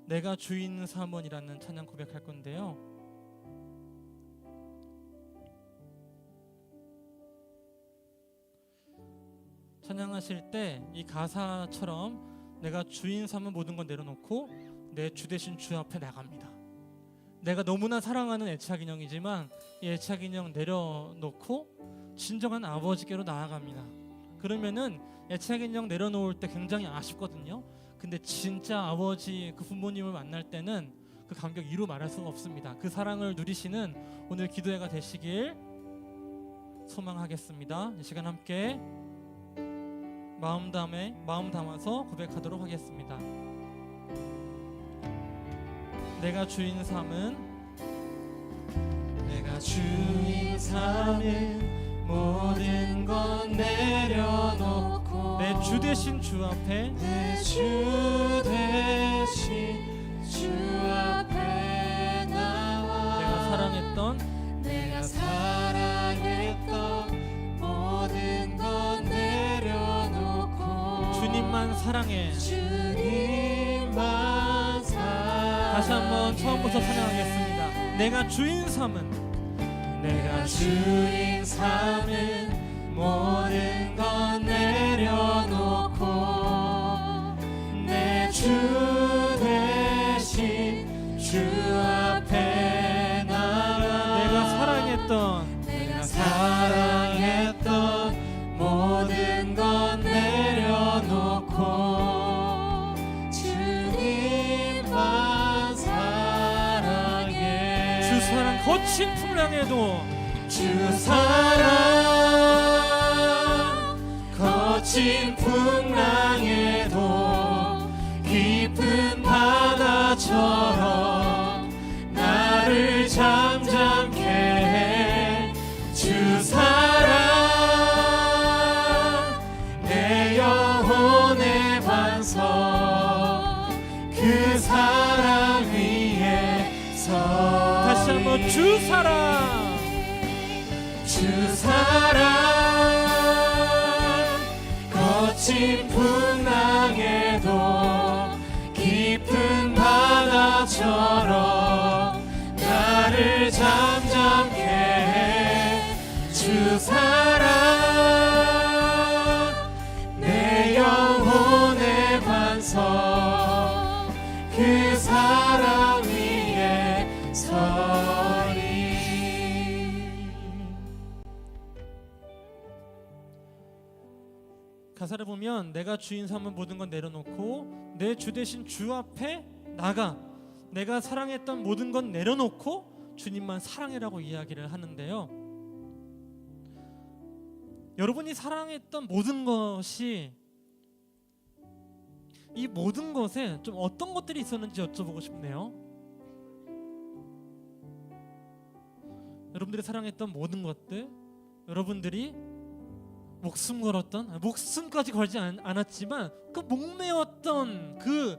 내가 주인 삼원이라는 찬양 고백할 건데요. 찬양하실 때 이 가사처럼 내가 주인 삼은 모든 건 내려놓고 내 주 대신 주 앞에 나갑니다. 내가 너무나 사랑하는 애착 인형이지만 이 애착 인형 내려놓고 진정한 아버지께로 나아갑니다. 그러면은 애착 인형 내려놓을 때 굉장히 아쉽거든요. 근데 진짜 아버지 그 부모님을 만날 때는 그 감격 이루 말할 수가 없습니다. 그 사랑을 누리시는 오늘 기도회가 되시길 소망하겠습니다. 이 시간 함께 마음 담아서 고백하도록 하겠습니다. 내가 주인 삼은 모든 건 내려놓고 내 주 대신 주 앞에 내 주 대신 주 앞에 나와 내가 사랑했던 모든 건 내려놓고 주님만 사랑해. 주님만 사랑해. 다시 한번 처음부터 찬양하겠습니다. 내가 주인 삼은 모든 건 내려놓고 내 주 대신 주 앞에 나가 내가 사랑했던 모든 건 내려놓고 주님만 사랑해. 주 사랑 거친 풍랑에도 주 사랑 거친 풍랑에도 깊은 바다처럼 나를 잠잠케 해. 주 사랑 내 영혼의 반석 그 사랑 위에 서 다시 한번 주 사랑 거친 풍랑에도 깊은 바다처럼 나를 잠잠케 해. 주 사랑 내 영혼의 반석 그 사랑 위에 서리. 가사를 보면 내가 주인 삼은 모든 건 내려놓고 내 주 대신 주 앞에 나가. 내가 사랑했던 모든 건 내려놓고 주님만 사랑해라고 이야기를 하는데요. 여러분이 사랑했던 모든 것이 이 모든 것에 좀 어떤 것들이 있었는지 여쭤보고 싶네요. 여러분들이 사랑했던 모든 것들, 여러분들이 목숨 걸었던, 목숨까지 걸지 않았지만 그 목매었던 그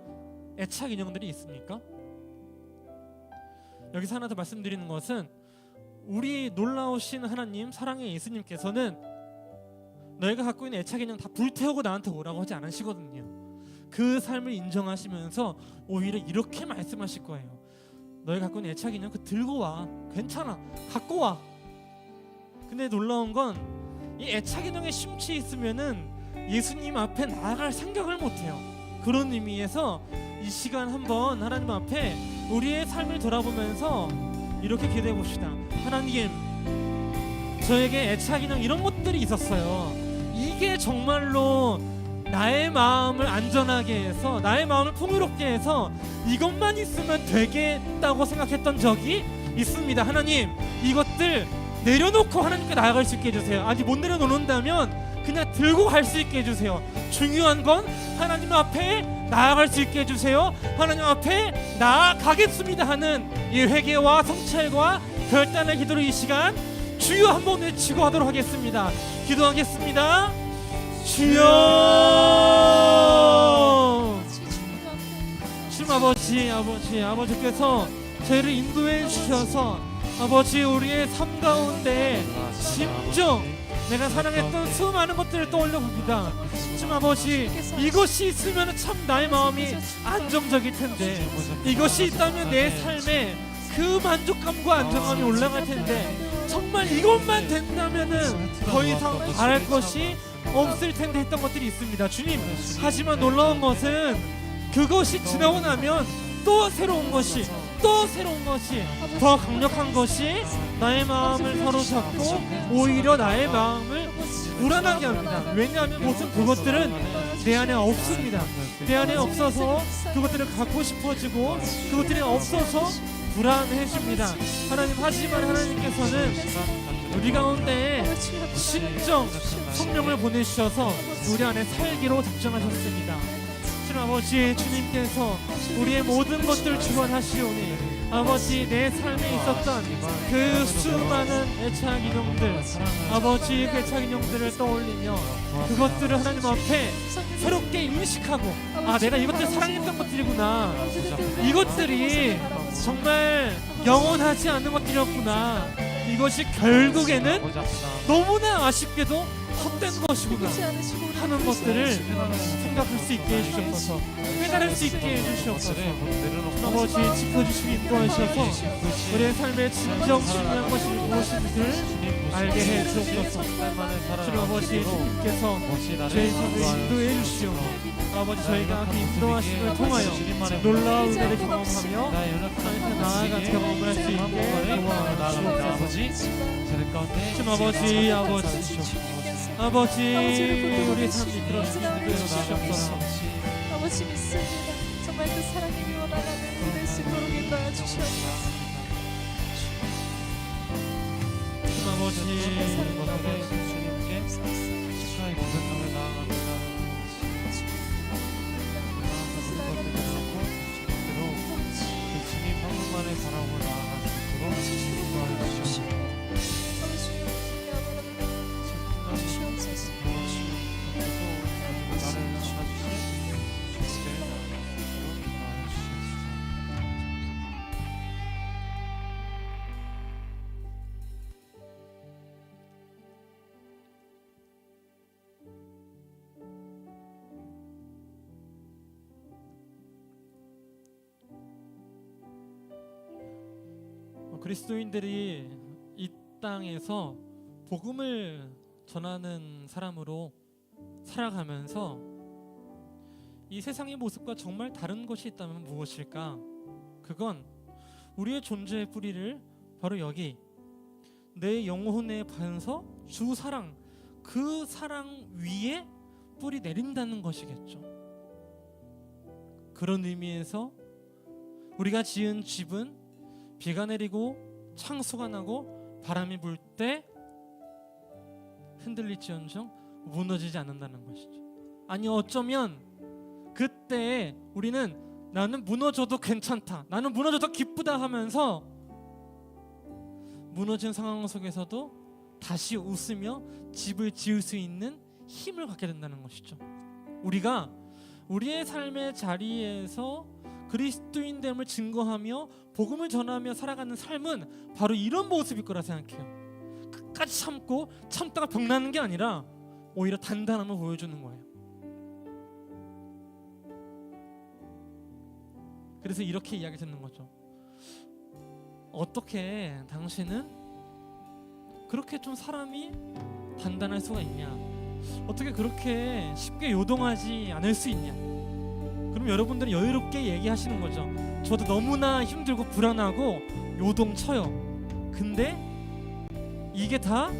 애착 인형들이 있습니까? 여기서 하나 더 말씀드리는 것은 우리 놀라우신 하나님, 사랑의 예수님께서는 너희가 갖고 있는 애착 인형 다 불태우고 나한테 오라고 하지 않으시거든요. 그 삶을 인정하시면서 오히려 이렇게 말씀하실 거예요. 너희가 갖고 있는 애착 인형 그 들고 와. 괜찮아. 갖고 와. 근데 놀라운 건 이 애착 인형에 심취해 있으면은 예수님 앞에 나아갈 생각을 못해요. 그런 의미에서 이 시간 한번 하나님 앞에 우리의 삶을 돌아보면서 이렇게 기도해 봅시다. 하나님, 저에게 애착 인형 이런 것들이 있었어요. 이게 정말로 나의 마음을 안전하게 해서 나의 마음을 풍요롭게 해서 이것만 있으면 되겠다고 생각했던 적이 있습니다. 하나님, 이것들 내려놓고 하나님께 나아갈 수 있게 해주세요. 아직 못 내려놓는다면 그냥 들고 갈 수 있게 해주세요. 중요한 건 하나님 앞에 나아갈 수 있게 해주세요. 하나님 앞에 나아가겠습니다 하는 이 회개와 성찰과 결단의 기도로 이 시간 주여 한번 외치고 하도록 하겠습니다. 기도하겠습니다. 주여, 주님 아버지께서 저희를 인도해 주셔서 아버지 우리의 삶 가운데 심정 내가 사랑했던 수많은 것들을 떠올려 봅니다. 지금 아버지 이것이 있으면 참 나의 마음이 안정적일 텐데, 이것이 있다면 내 삶에 그 만족감과 안정감이 올라갈 텐데, 정말 이것만 된다면은 더 이상 바랄 것이 없을 텐데 했던 것들이 있습니다. 주님, 하지만 놀라운 것은 그것이 지나고 나면 또 새로운 것이 더 강력한 것이 나의 마음을 사로잡고 오히려 나의 마음을 불안하게 합니다. 왜냐하면 모든 그것들은 내 안에 없습니다. 내 안에 없어서 그것들을 갖고 싶어지고 그것들이 없어서 불안해집니다. 하나님, 하지만 하나님께서는 우리 가운데 신정 성령을 보내주셔서 우리 안에 살기로 작정하셨습니다. 주님 아버지, 주님께서 우리의 모든 것들을 주관하시오니 아버지, 내 삶에 있었던 그 수많은 애착 인형들, 아버지 그 애착 인형들을 떠올리며 그것들을 하나님 앞에 새롭게 인식하고, 아, 내가 이것들 사랑했던 것들이구나, 이것들이 정말 영원하지 않는 것들이었구나, 이것이 결국에는 너무나 아쉽게도 헛된 것이구나 하는 것들을 생각할 수 있게 해주셔서, 깨달을 수 있게 해주셔서 아버지 지켜주시고 인도하셔서 우리의 삶의 진정 중요한 것이 무엇인지를 알게 해주옵소서. 주님 아버지, 주님께서 저희 삶을 인도해 주시오. 아버지, 저희가 그 인도하심을 통하여 놀라운 은혜를 경험하며 하나님께 나아가 경험을 할 수 있게 도와주옵소서. 주님 아버지 우리의 삶이 이끌어주시는 주시옵소서. 아버지 믿습니다. 정말 그 사랑이 이어나가는 우리를 수 있도록 인도하여 주시옵소서. 주님 아버지 주님께 시차의 고백함을 나아갑니다. 주님 한 분만의 바람을 나아갈 수 있도록 도와주시옵소서. 그리스도인들이 이 땅에서 복음을 전하는 사람으로 살아가면서 이 세상의 모습과 정말 다른 것이 있다면 무엇일까? 그건 우리의 존재의 뿌리를 바로 여기 내 영혼의 반석 주 사랑, 그 사랑 위에 뿌리 내린다는 것이겠죠. 그런 의미에서 우리가 지은 집은 비가 내리고 창수가 나고 바람이 불 때 흔들릴지언정 무너지지 않는다는 것이죠. 아니, 어쩌면 그때 우리는 나는 무너져도 괜찮다, 나는 무너져도 기쁘다 하면서 무너진 상황 속에서도 다시 웃으며 집을 지을 수 있는 힘을 갖게 된다는 것이죠. 우리가 우리의 삶의 자리에서 그리스도인됨을 증거하며 복음을 전하며 살아가는 삶은 바로 이런 모습일 거라 생각해요. 끝까지 참고 참다가 병나는 게 아니라 오히려 단단함을 보여주는 거예요. 그래서 이렇게 이야기 듣는 거죠. 어떻게 당신은 그렇게 좀 사람이 단단할 수가 있냐? 어떻게 그렇게 쉽게 요동하지 않을 수 있냐? 그럼 여러분들은 여유롭게 얘기하시는 거죠. 저도 너무나 힘들고 불안하고 요동쳐요. 근데 이게 다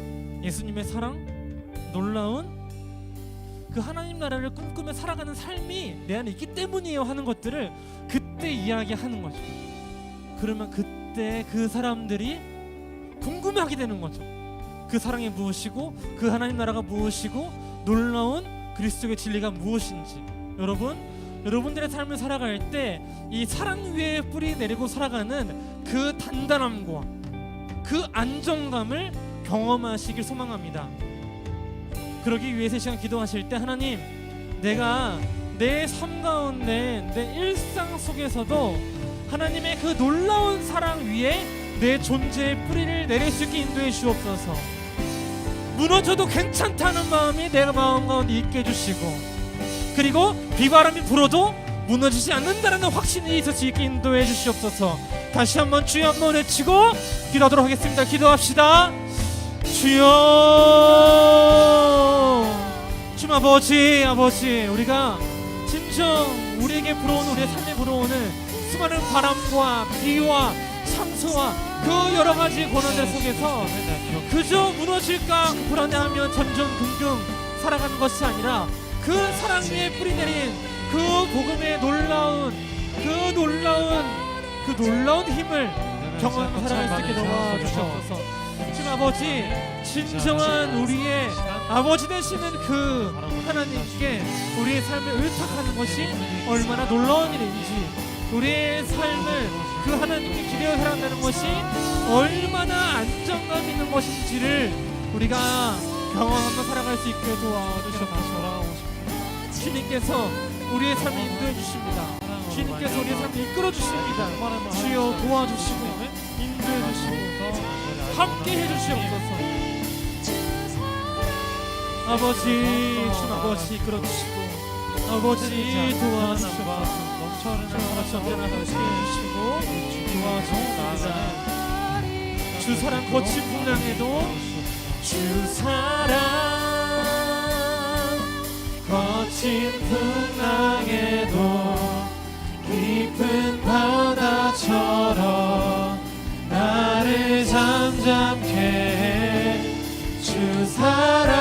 예수님의 사랑, 놀라운 그 하나님 나라를 꿈꾸며 살아가는 삶이 내 안에 있기 때문이에요 하는 것들을 그때 이야기하는 거죠. 그러면 그때 그 사람들이 궁금해하게 되는 거죠. 그 사랑이 무엇이고 그 하나님 나라가 무엇이고 놀라운 그리스도의 진리가 무엇인지. 여러분들의 삶을 살아갈 때 이 사랑 위에 뿌리 내리고 살아가는 그 단단함과 그 안정감을 경험하시길 소망합니다. 그러기 위해서 이 시간 기도하실 때 하나님, 내가 내 삶 가운데 내 일상 속에서도 하나님의 그 놀라운 사랑 위에 내 존재의 뿌리를 내릴 수 있게 인도해 주옵소서. 무너져도 괜찮다는 마음이 내 마음 가운데 있게 해주시고, 그리고 비바람이 불어도 무너지지 않는다는 확신이 있을 수 있게 인도해 주시옵소서. 다시 한번 주여 한번 외치고 기도하도록 하겠습니다. 기도합시다. 주여, 주님 아버지, 우리가 진정 우리에게 불어오는, 우리의 삶에 불어오는 수많은 바람과 비와 상처와 그 여러 가지 고난들 속에서 그저 무너질까 불안해하며 전전긍긍 살아가는 것이 아니라 그 사랑 위에 뿌리 내린 그 복음의 놀라운 힘을 경험하며 살아갈 수 있게 도와주시옵소서. 주님 아버지, 진정한 우리의 아버지 되시는 그 하나님께 우리의 삶을 의탁하는 것이 얼마나 놀라운 일인지, 우리의 삶을 그 하나님께 기대어 살아가는 것이 얼마나 안정감 있는 것인지를 우리가 경험하며 살아갈 수 있게 도와주시옵소서. 주님께서 우리의 삶을 인도해 주십니다. 주님께서 우리의 삶을 이끌어 주십니다. 주여 도와주시고 인도해 주시고 함께 해 주시옵소서. 아버지, 주님 아버지 이끌어 주시고 아버지 도와주시옵소서. 주 사랑 거친 풍랑에도, 주 사랑 거친 풍랑에도 깊은 바다처럼 나를 잠잠케 해. 주 사랑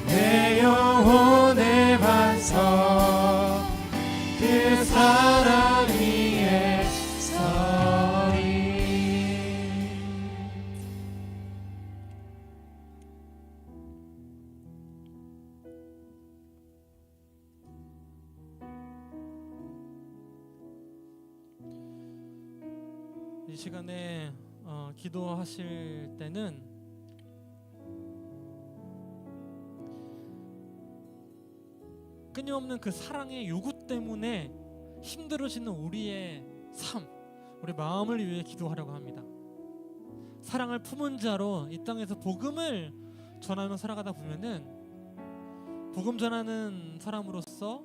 내 영혼의 반석, 그 사랑 위에 서리. 이 시간에 기도하실 때는 끊임없는 그 사랑의 요구 때문에 힘들어지는 우리의 삶, 우리 마음을 위해 기도하려고 합니다. 사랑을 품은 자로 이 땅에서 복음을 전하며 살아가다 보면은 복음 전하는 사람으로서,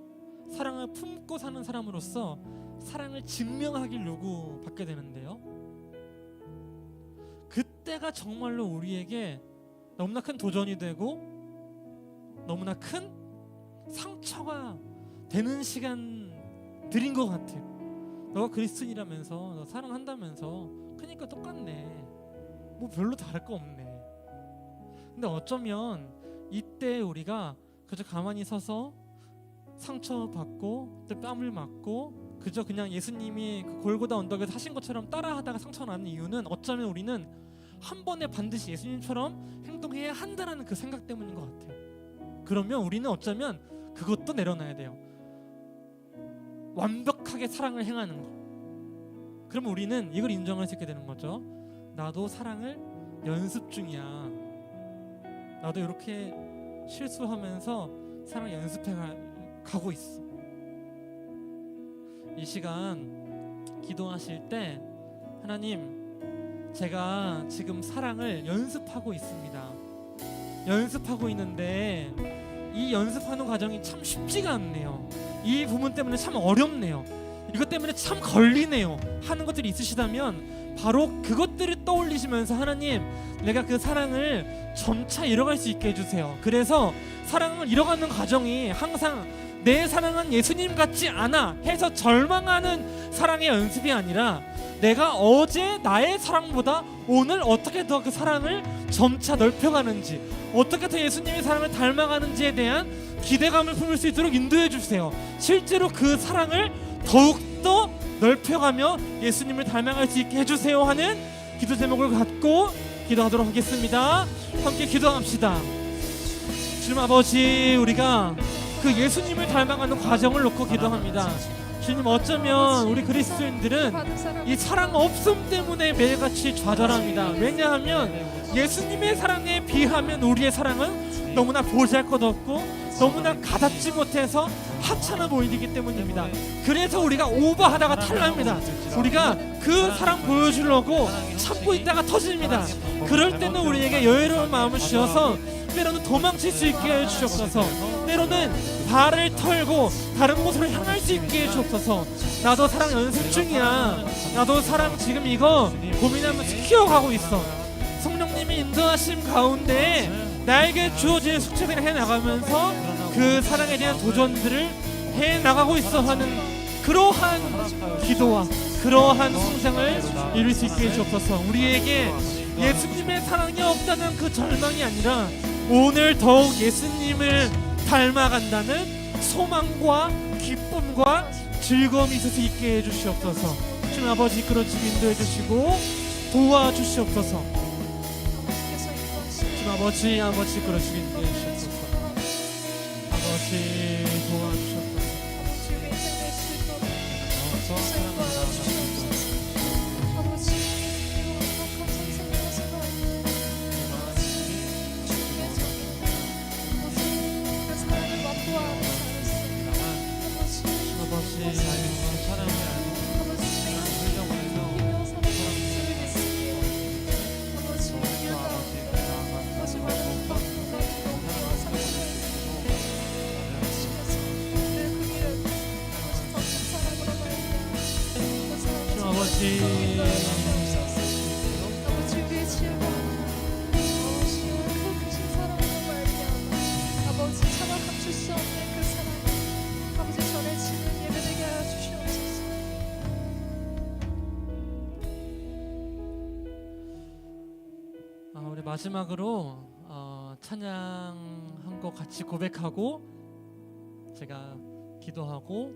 사랑을 품고 사는 사람으로서 사랑을 증명하길 요구받게 되는데요, 그때가 정말로 우리에게 너무나 큰 도전이 되고 너무나 큰 상처가 되는 시간들인 것 같아요. 너가 그리스도인이라면서, 너 사랑한다면서, 그러니까 똑같네, 뭐 별로 다를 거 없네. 근데 어쩌면 이때 우리가 그저 가만히 서서 상처받고 또 뺨을 맞고 그저 그냥 예수님이 그 골고다 언덕에서 하신 것처럼 따라하다가 상처나는 이유는 어쩌면 우리는 한 번에 반드시 예수님처럼 행동해야 한다는 그 생각 때문인 것 같아요. 그러면 우리는 어쩌면 그것도 내려놔야 돼요. 완벽하게 사랑을 행하는 거. 그러면 우리는 이걸 인정할 수 있게 되는 거죠. 나도 사랑을 연습 중이야. 나도 이렇게 실수하면서 사랑 연습해 가고 있어. 이 시간 기도하실 때, 하나님, 제가 지금 사랑을 연습하고 있습니다. 연습하고 있는데 이 연습하는 과정이 참 쉽지가 않네요. 이 부분 때문에 참 어렵네요. 이것 때문에 참 걸리네요 하는 것들이 있으시다면 바로 그것들을 떠올리시면서, 하나님, 내가 그 사랑을 점차 잃어갈 수 있게 해주세요. 그래서 사랑을 잃어가는 과정이 항상 내 사랑은 예수님 같지 않아 해서 절망하는 사랑의 연습이 아니라, 내가 어제 나의 사랑보다 오늘 어떻게 더 그 사랑을 점차 넓혀가는지, 어떻게 더 예수님의 사랑을 닮아가는지에 대한 기대감을 품을 수 있도록 인도해 주세요. 실제로 그 사랑을 더욱더 넓혀가며 예수님을 닮아갈 수 있게 해주세요 하는 기도 제목을 갖고 기도하도록 하겠습니다. 함께 기도합시다. 주님 아버지, 우리가 그 예수님을 닮아가는 과정을 놓고 기도합니다. 주님, 어쩌면 우리 그리스도인들은 이 사랑 없음 때문에 매일같이 좌절합니다. 왜냐하면 예수님의 사랑에 비하면 우리의 사랑은 너무나 보잘것없고 너무나 가닿지 못해서 하찮아 보이기 때문입니다. 그래서 우리가 오버하다가 탈납니다. 우리가 그 사랑 보여주려고 참고 있다가 터집니다. 그럴 때는 우리에게 여유로운 마음을 주셔서 때로는 도망칠 수 있게 해주옵소서. 때로는 발을 털고 다른 곳으로 향할 수 있게 해주옵소서. 나도 사랑 연습 중이야. 나도 사랑 지금 이거 고민하면서 키워가고 있어. 성령님이 인도하심 가운데 나에게 주어진 숙제들을 해나가면서 그 사랑에 대한 도전들을 해나가고 있어 하는 그러한 기도와 그러한 성장을 이룰 수 있게 해주옵소서. 우리에게 예수님의 사랑이 없다는 그 절망이 아니라 오늘 더욱 예수님을 닮아간다는 소망과 기쁨과 즐거움이 있을 수 있게 해주시옵소서. 주님 아버지 이끌어주시고 인도해 주시고 도와주시옵소서. 주님 아버지 이끌어주시고 인도해 주시옵소서. 아버지 도와주시옵소서. 우리 마지막으로 찬양한 거 같이 고백하고 제가 기도하고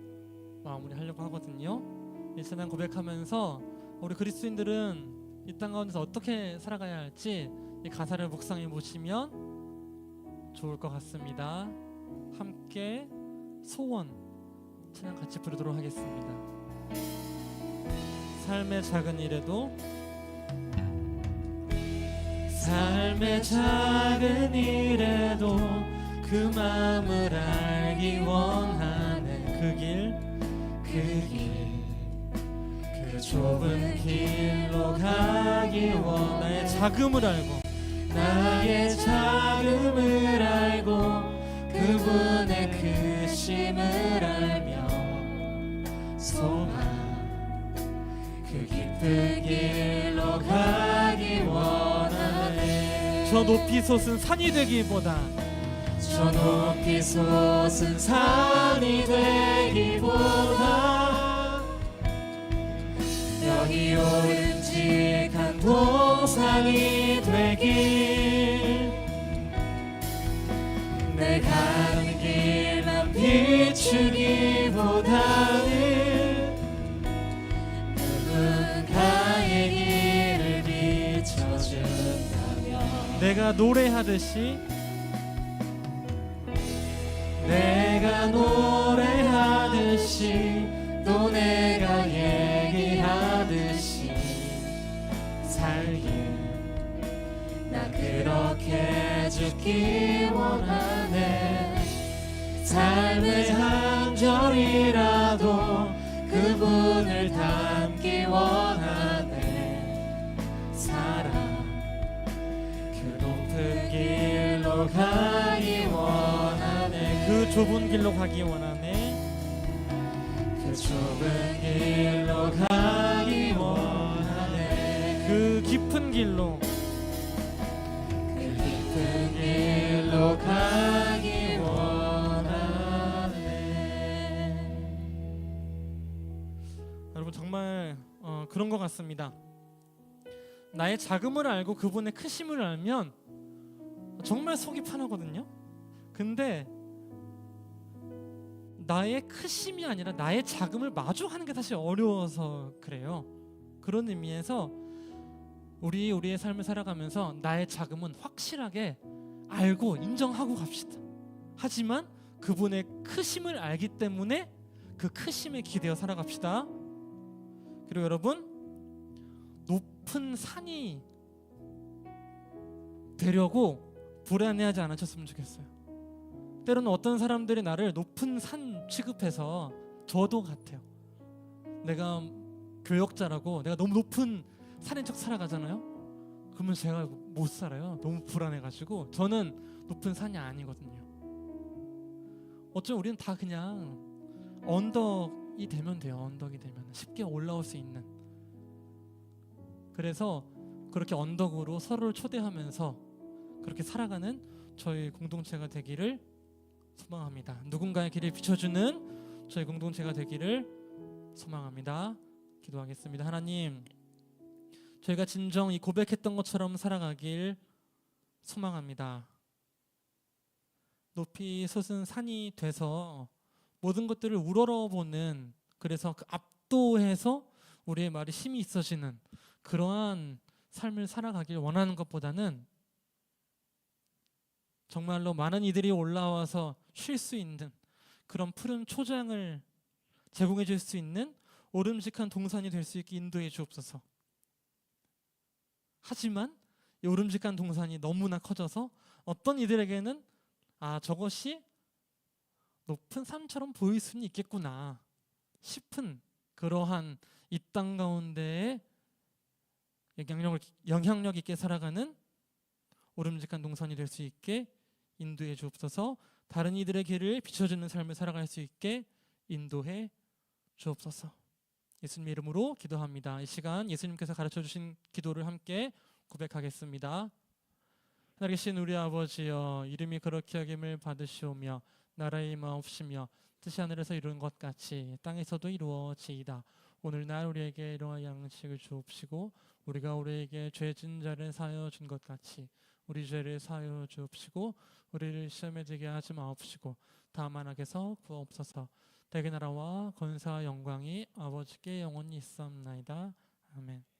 마무리하려고 하거든요. 이 찬양 고백하면서 우리 그리스도인들은 이 땅 가운데서 어떻게 살아가야 할지 이 가사를 묵상해 보시면 좋을 것 같습니다. 함께 소원 찬양 같이 부르도록 하겠습니다. 삶의 작은 일에도 삶의 작은 일에도 그 마음을 알기 원하네. 그 좁은 길로 가기 원해. 나의 자금을 알고 나의 자금을 알고 그분의 크심을 알며 소망 그 깊은 길로 가기 원하네. 저 높이 솟은 산이 되기보다 저 높이 솟은 산이 되기보다 여기 오름직한 동상이 되길 내 가는 길만 비추기보다는 누군가의 길을 비춰준다면 내가 노래하듯이 또 내가 얘기하듯이 살길 나 그렇게 죽기 원하네. 삶의 한 절이라도 그분을 닮기 원하네. 사랑 그 높은 길로 가기 원하네. 그 좁은 길로 가기 원하네. 그 좁은 길로 가기 원하네. 그 깊은 길로 가기 원하네. 여러분 정말 그런 것 같습니다. 나의 자금을 알고 그분의 크심을 알면 정말 속이 편하거든요. 근데 나의 크심이 아니라 나의 자금을 마주하는 게 사실 어려워서 그래요. 그런 의미에서 우리의 삶을 살아가면서 나의 자금은 확실하게 알고 인정하고 갑시다. 하지만 그분의 크심을 알기 때문에 그 크심에 기대어 살아갑시다. 그리고 여러분 높은 산이 되려고 불안해하지 않으셨으면 좋겠어요. 때로는 어떤 사람들이 나를 높은 산 취급해서 저도 같아요. 내가 교역자라고 내가 너무 높은 산인 척 살아가잖아요. 그러면 제가 못 살아요. 너무 불안해가지고. 저는 높은 산이 아니거든요. 어쩌면 우리는 다 그냥 언덕이 되면 돼요. 언덕이 되면 쉽게 올라올 수 있는. 그래서 그렇게 언덕으로 서로를 초대하면서 그렇게 살아가는 저희 공동체가 되기를 소망합니다. 누군가의 길을 비춰주는 저희 공동체가 되기를 소망합니다. 기도하겠습니다. 하나님, 저희가 진정 이 고백했던 것처럼 살아가길 소망합니다. 높이 솟은 산이 돼서 모든 것들을 우러러보는, 그래서 그 압도해서 우리의 말이 힘이 있어지는 그러한 삶을 살아가길 원하는 것보다는 정말로 많은 이들이 올라와서 쉴 수 있는 그런 푸른 초장을 제공해 줄 수 있는 오름직한 동산이 될 수 있게 인도해 주옵소서. 하지만 이 오름직한 동산이 너무나 커져서 어떤 이들에게는 저것이 높은 산처럼 보일 수는 있겠구나 싶은 그러한 이 땅 가운데에 영향력 있게 살아가는 오름직한 동산이 될 수 있게 인도해 주옵소서. 다른 이들의 길을 비춰주는 삶을 살아갈 수 있게 인도해 주옵소서. 예수님 이름으로 기도합니다. 이 시간 예수님께서 가르쳐 주신 기도를 함께 고백하겠습니다. 하늘 계신 우리 아버지여, 이름이 거룩히 여김을 받으시오며 나라의 임하옵시며 뜻이 하늘에서 이루는 것 같이 땅에서도 이루어지이다. 오늘날 우리에게 일용할 양식을 주옵시고 우리가 우리에게 죄진 자를 사하여 준 것 같이 우리 죄를 사하여 주옵시고 우리를 시험에 들게 하지 마옵시고 다만 악에서 구하옵소서. 대개 나라와 권세와 영광이 아버지께 영원히 있사옵나이다. 아멘.